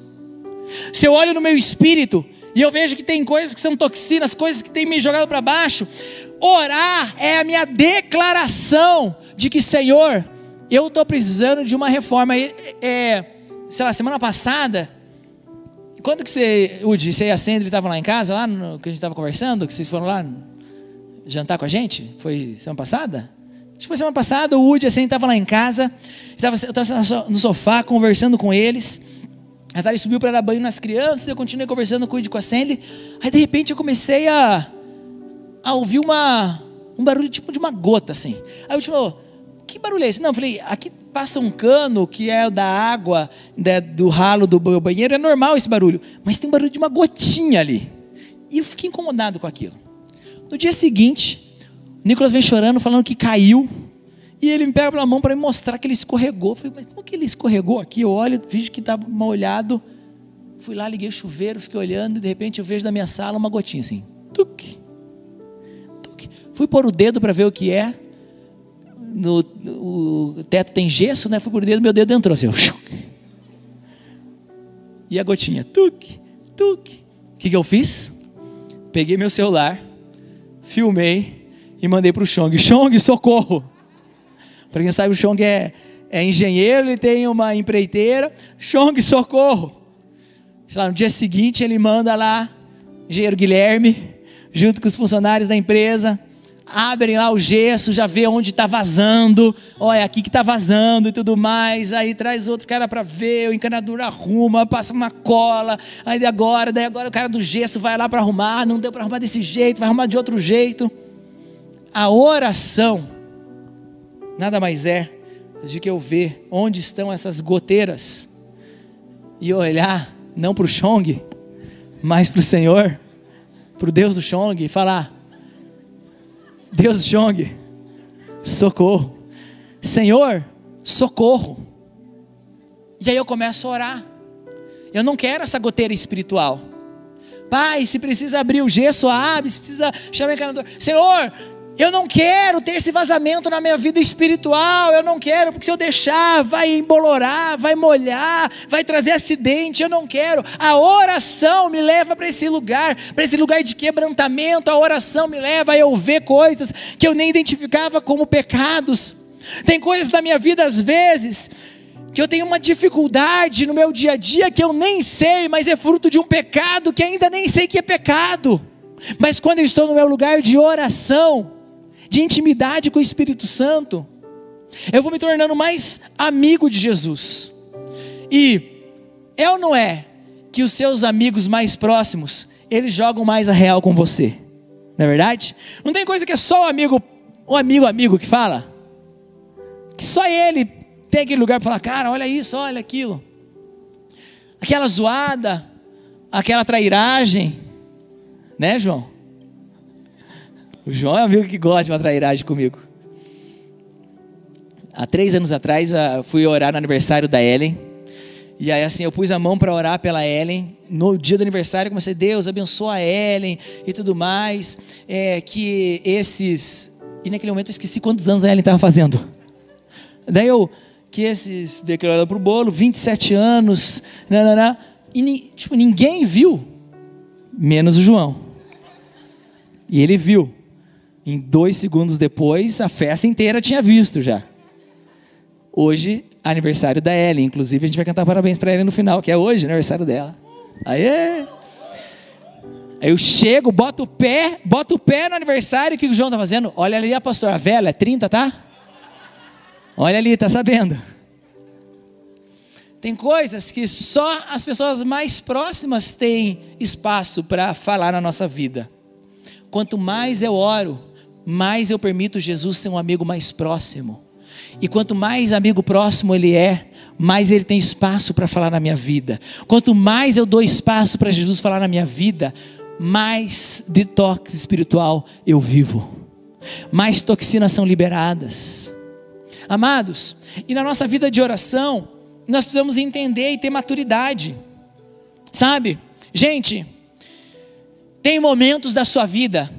Se eu olho no meu espírito e eu vejo que tem coisas que são toxinas, coisas que têm me jogado para baixo, orar é a minha declaração de que, Senhor, eu estou precisando de uma reforma. Sei lá, semana passada, quando que você e a Sandra estavam lá em casa, lá no que a gente estava conversando, que vocês foram lá jantar com a gente? Foi semana passada? Acho que foi semana passada. O Udi e a Sandra estavam lá em casa, eu estava no sofá conversando com eles. A Thalia subiu para dar banho nas crianças, eu continuei conversando com o Udi e com a Sandra. Aí de repente eu comecei a ouvir um barulho tipo de uma gota assim. Aí o Udi falou, que barulho é esse? Não, eu falei, aqui passa um cano que é da água, do ralo do banheiro, é normal esse barulho, mas tem um barulho de uma gotinha ali. E eu fiquei incomodado com aquilo. No dia seguinte, o Nicolas vem chorando, falando que caiu, e ele me pega pela mão para me mostrar que ele escorregou. Eu falei, mas como que ele escorregou aqui? Eu olho, vejo que estava molhado, fui lá, liguei o chuveiro, fiquei olhando, e de repente eu vejo na minha sala uma gotinha assim, tuc, tuc. Fui pôr o dedo para ver o que é. O teto tem gesso, né? Fui por dedo, meu dedo entrou assim. E a gotinha, tuc, tuc. O que eu fiz? Peguei meu celular, filmei e mandei para o Chong. Chong, socorro! Para quem sabe, o Chong é engenheiro, ele tem uma empreiteira. Chong, socorro! Sei lá, no dia seguinte ele manda lá, engenheiro Guilherme, junto com os funcionários da empresa, abrem lá o gesso, já vê onde está vazando, olha, aqui que está vazando e tudo mais, aí traz outro cara para ver, o encanador arruma, passa uma cola, daí agora o cara do gesso vai lá para arrumar, não deu para arrumar desse jeito, vai arrumar de outro jeito. A oração nada mais é de que eu ver onde estão essas goteiras e olhar não para o Chong, mas para o Senhor, para o Deus do Chong, e falar: Deus do Chong, socorro, Senhor, socorro. E aí eu começo a orar. Eu não quero essa goteira espiritual. Pai, se precisa abrir o gesso, abre. Se precisa chamar o encanador, Senhor, eu não quero ter esse vazamento na minha vida espiritual. Eu não quero, porque se eu deixar, vai embolorar, vai molhar, vai trazer acidente. Eu não quero. A oração me leva para esse lugar de quebrantamento. A oração me leva a eu ver coisas que eu nem identificava como pecados. Tem coisas na minha vida às vezes que eu tenho uma dificuldade no meu dia a dia que eu nem sei, mas é fruto de um pecado que ainda nem sei que é pecado. Mas quando eu estou no meu lugar de oração, de intimidade com o Espírito Santo, eu vou me tornando mais amigo de Jesus. E é ou não é que os seus amigos mais próximos, eles jogam mais a real com você? Não é verdade? Não tem coisa que é só o amigo que fala? Que só ele tem aquele lugar para falar: cara, olha isso, olha aquilo. Aquela zoada, aquela trairagem, né, João? O João é um amigo que gosta de uma trairagem comigo. Há 3 anos atrás, fui orar no aniversário da Ellen. E aí assim, eu pus a mão para orar pela Ellen. No dia do aniversário, comecei: Deus, abençoa a Ellen e tudo mais. Que esses... E naquele momento eu esqueci quantos anos a Ellen estava fazendo. Daí que esses declararam para o bolo, 27 anos. E ninguém viu, menos o João. E ele viu. Em 2 segundos depois, a festa inteira tinha visto já. Hoje, aniversário da Ellen. Inclusive, a gente vai cantar parabéns para Ellen no final, que é hoje, aniversário dela. Aí eu chego, boto o pé no aniversário. O que o João está fazendo? Olha ali a pastora, a velha, é 30, tá? Olha ali, tá sabendo? Tem coisas que só as pessoas mais próximas têm espaço para falar na nossa vida. Quanto mais eu oro, mais eu permito Jesus ser um amigo mais próximo. E quanto mais amigo próximo ele é, mais ele tem espaço para falar na minha vida. Quanto mais eu dou espaço para Jesus falar na minha vida, mais detox espiritual eu vivo. Mais toxinas são liberadas. Amados, e na nossa vida de oração, nós precisamos entender e ter maturidade. Sabe? Gente, tem momentos da sua vida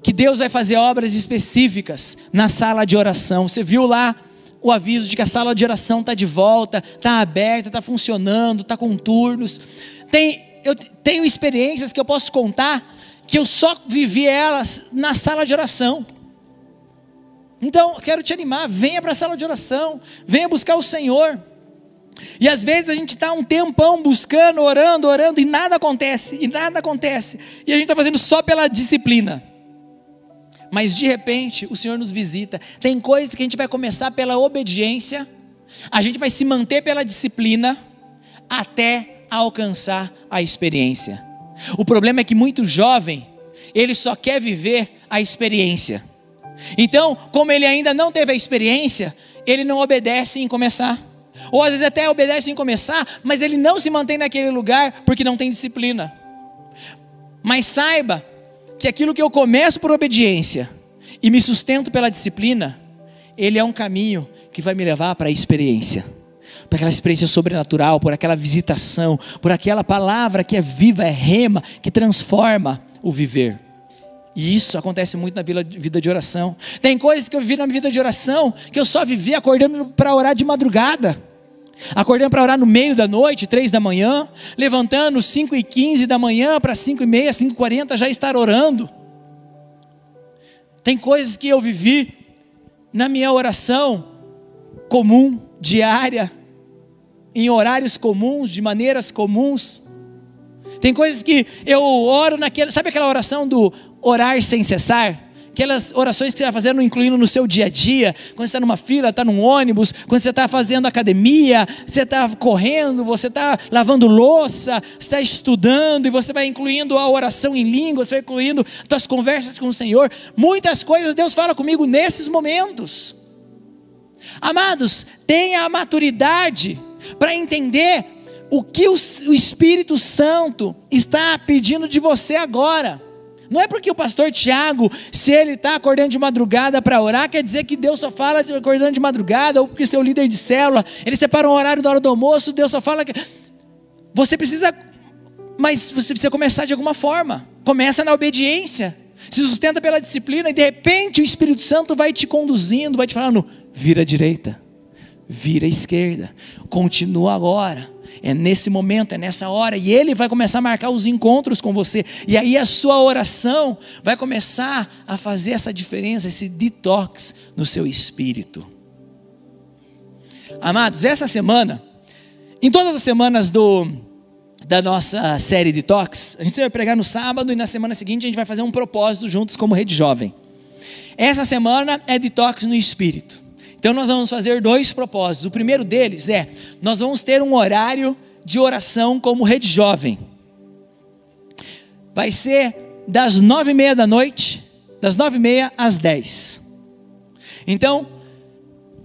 que Deus vai fazer obras específicas na sala de oração. Você viu lá o aviso de que a sala de oração está de volta, está aberta, está funcionando, está com turnos. Eu tenho experiências que eu posso contar que eu só vivi elas na sala de oração. Então, quero te animar, venha para a sala de oração, venha buscar o Senhor. E às vezes a gente está um tempão buscando, orando, e nada acontece, e a gente está fazendo só pela disciplina. Mas de repente o Senhor nos visita. Tem coisas que a gente vai começar pela obediência, a gente vai se manter pela disciplina, até alcançar a experiência. O problema é que muito jovem, ele só quer viver a experiência. Então, como ele ainda não teve a experiência, ele não obedece em começar. Ou às vezes até obedece em começar, mas ele não se mantém naquele lugar porque não tem disciplina. Mas saiba que aquilo que eu começo por obediência e me sustento pela disciplina, ele é um caminho que vai me levar para a experiência, para aquela experiência sobrenatural, por aquela visitação, por aquela palavra que é viva, é rema, que transforma o viver. E isso acontece muito na vida de oração. Tem coisas que eu vivi na vida de oração que eu só vivi acordando para orar de madrugada. acordando para orar no meio da noite, 3 da manhã, levantando 5h15 da manhã para 5h30, 5h40 já estar orando. Tem coisas que eu vivi na minha oração comum, diária, em horários comuns, de maneiras comuns. Tem coisas que eu oro sabe aquela oração do orar sem cessar? Aquelas orações que você vai fazendo, incluindo no seu dia a dia, quando você está numa fila, está num ônibus, quando você está fazendo academia, você está correndo, você está lavando louça, você está estudando, e você vai incluindo a oração em língua, você vai incluindo as suas conversas com o Senhor. Muitas coisas Deus fala comigo nesses momentos. Amados, tenha a maturidade para entender o que o Espírito Santo está pedindo de você agora. Não é porque o pastor Tiago, se ele está acordando de madrugada para orar, quer dizer que Deus só fala acordando de madrugada, ou porque seu líder de célula, ele separa um horário da hora do almoço, Deus só fala que... Mas você precisa começar de alguma forma. Começa na obediência, se sustenta pela disciplina, e de repente o Espírito Santo vai te conduzindo, vai te falando, vira à direita, vira à esquerda, continua agora. É nesse momento, é nessa hora, e Ele vai começar a marcar os encontros com você, e aí a sua oração vai começar a fazer essa diferença, esse detox no seu espírito. Amados, essa semana, em todas as semanas da nossa série Detox, a gente vai pregar no sábado, e na semana seguinte a gente vai fazer um propósito juntos como Rede Jovem. Essa semana é Detox no Espírito. Então nós vamos fazer 2 propósitos. O primeiro deles é, nós vamos ter um horário de oração como Rede Jovem. Vai ser das 9h30 da noite, das 9h30 às 10. Então,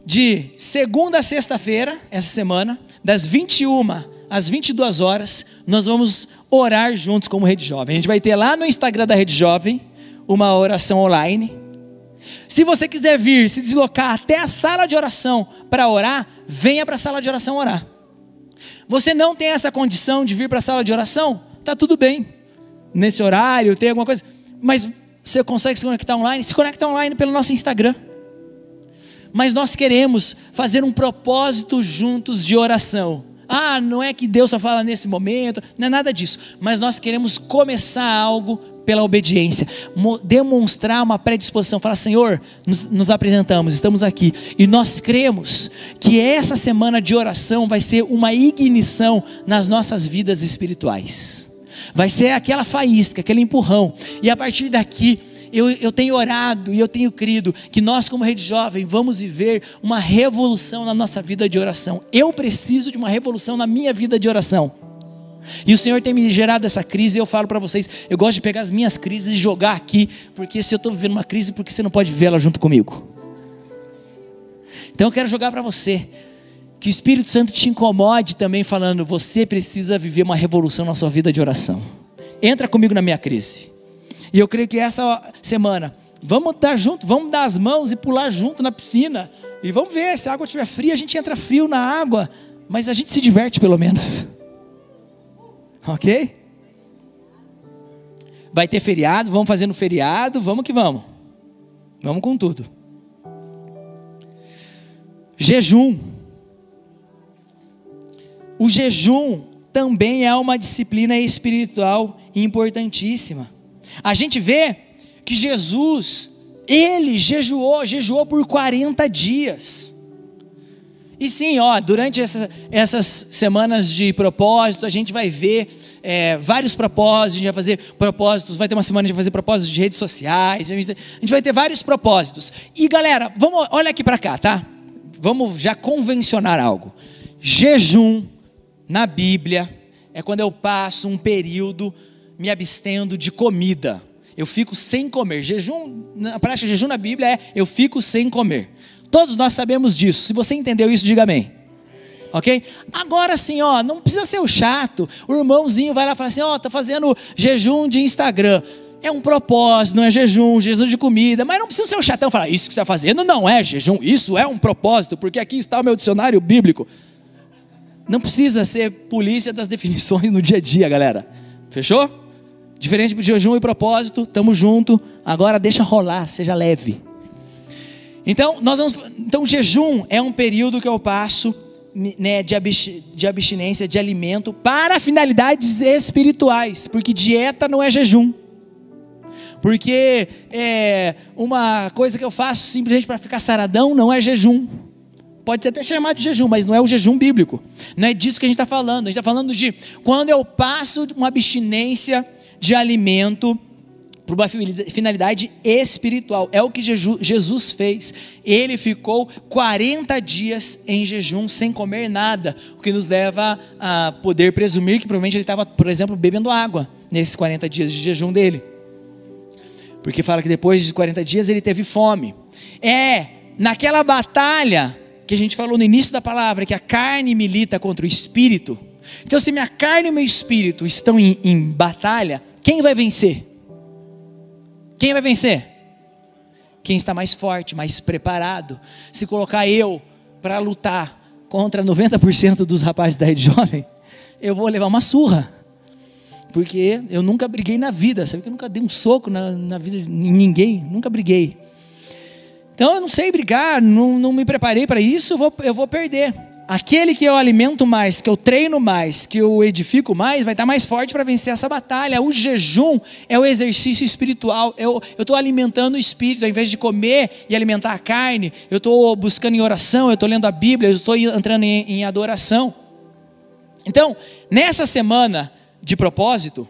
de segunda a sexta-feira, essa semana, das 21 às 22 horas, nós vamos orar juntos como Rede Jovem. A gente vai ter lá no Instagram da Rede Jovem, uma oração online. Se você quiser vir, se deslocar até a sala de oração para orar, venha para a sala de oração orar. Você não tem essa condição de vir para a sala de oração? Está tudo bem. Nesse horário, tem alguma coisa. Mas você consegue se conectar online? Se conecta online pelo nosso Instagram. Mas nós queremos fazer um propósito juntos de oração. Ah, não é que Deus só fala nesse momento, não é nada disso. Mas nós queremos começar algo pela obediência, demonstrar uma predisposição, falar, Senhor, nos apresentamos, estamos aqui, e nós cremos que essa semana de oração vai ser uma ignição nas nossas vidas espirituais, vai ser aquela faísca, aquele empurrão, e a partir daqui, eu tenho orado e eu tenho crido que nós como Rede Jovem vamos viver uma revolução na nossa vida de oração. Eu preciso de uma revolução na minha vida de oração. E o Senhor tem me gerado essa crise, e eu falo para vocês, eu gosto de pegar as minhas crises e jogar aqui, porque se eu estou vivendo uma crise, porque você não pode vivê-la junto comigo? Então eu quero jogar para você, que o Espírito Santo te incomode também falando, você precisa viver uma revolução na sua vida de oração. Entra comigo na minha crise. E eu creio que essa semana, vamos estar junto, vamos dar as mãos e pular junto na piscina, e vamos ver, se a água estiver fria, a gente entra frio na água, mas a gente se diverte pelo menos. Ok? Vai ter feriado, vamos fazer no feriado, vamos que vamos. Vamos com tudo. Jejum. O jejum também é uma disciplina espiritual importantíssima. A gente vê que Jesus, Ele jejuou por 40 dias. E sim, durante essas semanas de propósito, a gente vai ver vários propósitos, a gente vai fazer propósitos, vai ter uma semana de fazer propósitos de redes sociais, a gente vai ter vários propósitos. E galera, olha aqui para cá, tá? Vamos já convencionar algo. Jejum, na Bíblia, é quando eu passo um período me abstendo de comida. Eu fico sem comer. Jejum, na prática, jejum na Bíblia é eu fico sem comer. Todos nós sabemos disso. Se você entendeu isso, diga amém. Ok? Agora sim, não precisa ser o chato. O irmãozinho vai lá e fala assim, tá fazendo jejum de Instagram. É um propósito, não é jejum de comida. Mas não precisa ser o chatão e falar, isso que você está fazendo não é jejum, isso é um propósito, porque aqui está o meu dicionário bíblico. Não precisa ser polícia das definições no dia a dia, galera. Fechou? Diferente de jejum e propósito, estamos juntos. Agora deixa rolar, seja leve. Então, jejum é um período que eu passo né, de abstinência de alimento para finalidades espirituais, porque dieta não é jejum. Porque uma coisa que eu faço simplesmente para ficar saradão não é jejum. Pode até chamar de jejum, mas não é o jejum bíblico. Não é disso que a gente está falando. A gente está falando de quando eu passo uma abstinência de alimento para uma finalidade espiritual. É o que Jesus fez. Ele ficou 40 dias em jejum sem comer nada, o que nos leva a poder presumir que provavelmente ele estava, por exemplo, bebendo água nesses 40 dias de jejum dele. Porque fala que depois de 40 dias ele teve fome. Naquela batalha que a gente falou no início da palavra, que a carne milita contra o espírito. Então, se minha carne e meu espírito estão em batalha, quem vai vencer? Quem vai vencer? Quem está mais forte, mais preparado. Se colocar eu para lutar contra 90% dos rapazes da rede jovem, eu vou levar uma surra. Porque eu nunca briguei na vida, sabe que eu nunca dei um soco na vida de ninguém, nunca briguei. Então eu não sei brigar, não me preparei para isso, eu vou perder. Aquele que eu alimento mais, que eu treino mais, que eu edifico mais, vai estar mais forte para vencer essa batalha. O jejum é o exercício espiritual. Eu estou alimentando o espírito, ao invés de comer e alimentar a carne, eu estou buscando em oração, eu estou lendo a Bíblia, eu estou entrando em adoração. Então, nessa semana de propósito,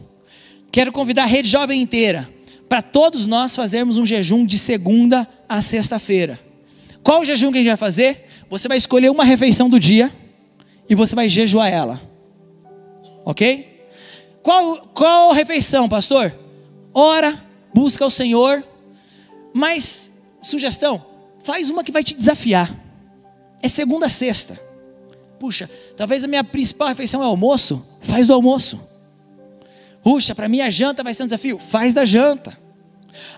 quero convidar a rede jovem inteira, para todos nós fazermos um jejum de segunda a sexta-feira. Qual o jejum que a gente vai fazer? Você vai escolher uma refeição do dia, e você vai jejuar ela, ok? Qual refeição, pastor? Ora, busca o Senhor, mas, sugestão, faz uma que vai te desafiar, é segunda a sexta. Puxa, talvez a minha principal refeição é o almoço, faz do almoço. Puxa, para mim a janta vai ser um desafio, faz da janta.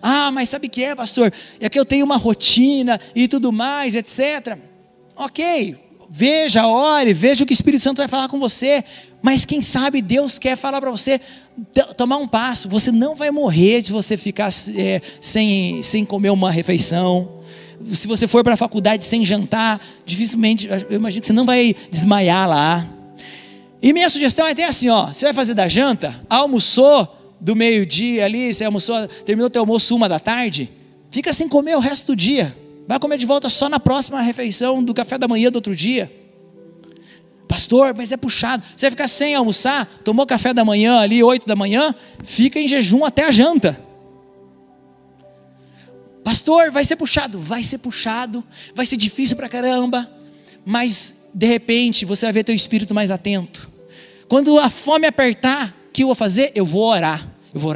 Ah, mas sabe o que é, pastor? É que eu tenho uma rotina e tudo mais, etc. Ok, veja, ore, veja o que o Espírito Santo vai falar com você. Mas quem sabe Deus quer falar para você, tomar um passo. Você não vai morrer se você ficar sem comer uma refeição. Se você for para a faculdade sem jantar, dificilmente, eu imagino que você não vai desmaiar lá. E minha sugestão é até assim, você vai fazer da janta, almoçou do meio-dia ali, você almoçou, terminou teu almoço 1h, fica sem comer o resto do dia, vai comer de volta só na próxima refeição do café da manhã do outro dia. Pastor, mas é puxado, você vai ficar sem almoçar, tomou café da manhã ali, 8 da manhã, fica em jejum até a janta. Pastor, vai ser puxado, vai ser difícil pra caramba, mas de repente você vai ver teu espírito mais atento. Quando a fome apertar, o que eu vou fazer? Eu vou orar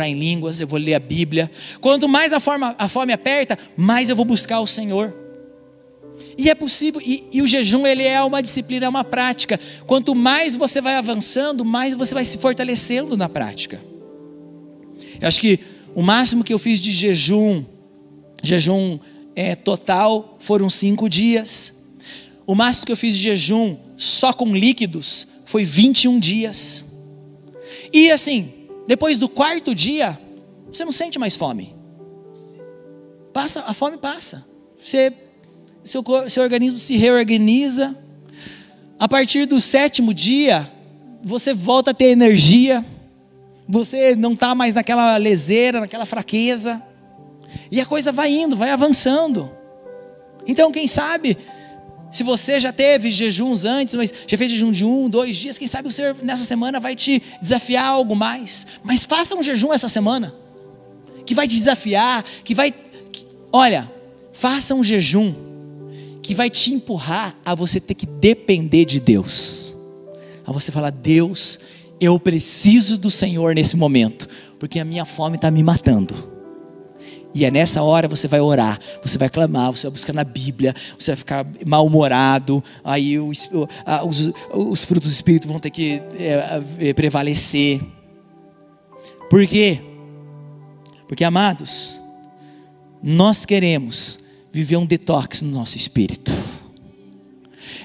em línguas, eu vou ler a Bíblia. Quanto mais a fome aperta, mais eu vou buscar o Senhor. E é possível, e o jejum ele é uma disciplina, é uma prática. Quanto mais você vai avançando, mais você vai se fortalecendo na prática. Eu acho que o máximo que eu fiz de jejum total foram 5 dias. O máximo que eu fiz de jejum só com líquidos foi 21 dias. E assim, depois do 4º dia, você não sente mais fome. A fome passa. Seu organismo se reorganiza. A partir do 7º dia, você volta a ter energia. Você não está mais naquela leseira, naquela fraqueza. E a coisa vai indo, vai avançando. Então, quem sabe, se você já teve jejuns antes, mas já fez jejum de 1, 2 dias, quem sabe o Senhor nessa semana vai te desafiar algo mais. Mas faça um jejum essa semana, que vai te desafiar, olha, faça um jejum, que vai te empurrar a você ter que depender de Deus. A você falar, Deus, eu preciso do Senhor nesse momento, porque a minha fome está me matando. E é nessa hora você vai orar, você vai clamar, você vai buscar na Bíblia, você vai ficar mal-humorado, aí os frutos do Espírito vão ter que prevalecer. Por quê? Porque, amados, nós queremos viver um detox no nosso espírito.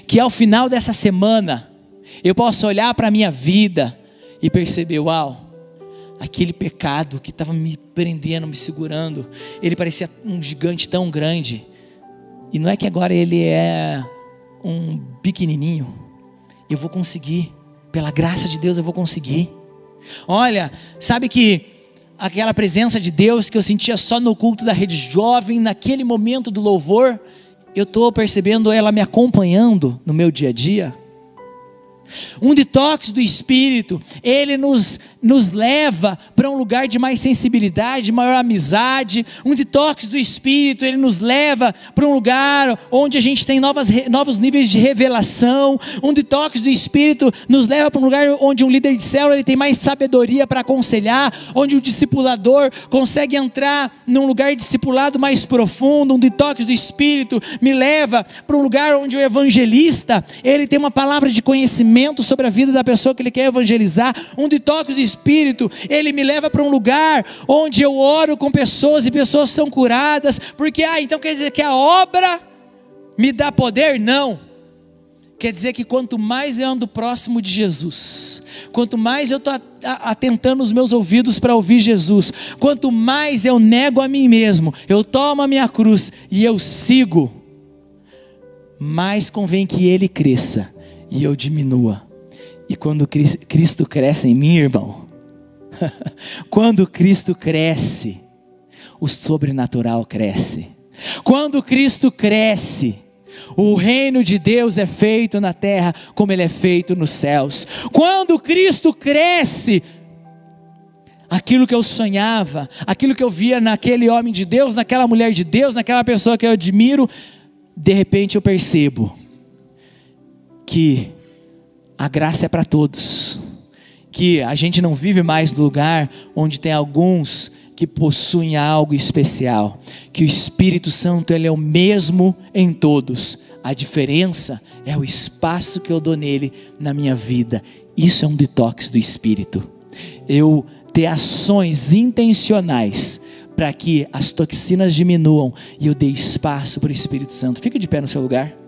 Que ao final dessa semana, eu possa olhar para a minha vida e perceber, uau, aquele pecado que estava me prendendo, me segurando, ele parecia um gigante tão grande, e não é que agora ele é um pequenininho, eu vou conseguir, pela graça de Deus eu vou conseguir. Olha, sabe que aquela presença de Deus que eu sentia só no culto da rede jovem, naquele momento do louvor, eu estou percebendo ela me acompanhando no meu dia a dia. Um detox do Espírito, ele nos leva para um lugar de mais sensibilidade, de maior amizade. Um detox do Espírito, ele nos leva para um lugar onde a gente tem novos níveis de revelação. Um detox do Espírito nos leva para um lugar onde um líder de célula ele tem mais sabedoria para aconselhar, onde o discipulador consegue entrar num lugar de discipulado mais profundo. Um detox do Espírito me leva para um lugar onde o evangelista ele tem uma palavra de conhecimento sobre a vida da pessoa que ele quer evangelizar. Um detox do Espírito, ele me leva para um lugar onde eu oro com pessoas e pessoas são curadas, porque então quer dizer que a obra me dá poder? Não, quer dizer que quanto mais eu ando próximo de Jesus, quanto mais eu estou atentando os meus ouvidos para ouvir Jesus, quanto mais eu nego a mim mesmo, eu tomo a minha cruz e eu sigo, mais convém que Ele cresça e eu diminua. E quando Cristo cresce em mim, irmão, quando Cristo cresce, o sobrenatural cresce. Quando Cristo cresce, o reino de Deus é feito na terra como ele é feito nos céus. Quando Cristo cresce, aquilo que eu sonhava, aquilo que eu via naquele homem de Deus, naquela mulher de Deus, naquela pessoa que eu admiro, de repente eu percebo que a graça é para todos, que a gente não vive mais no lugar onde tem alguns que possuem algo especial, que o Espírito Santo ele é o mesmo em todos, a diferença é o espaço que eu dou nele na minha vida. Isso é um detox do Espírito, eu ter ações intencionais para que as toxinas diminuam e eu dê espaço para o Espírito Santo. Fica de pé no seu lugar.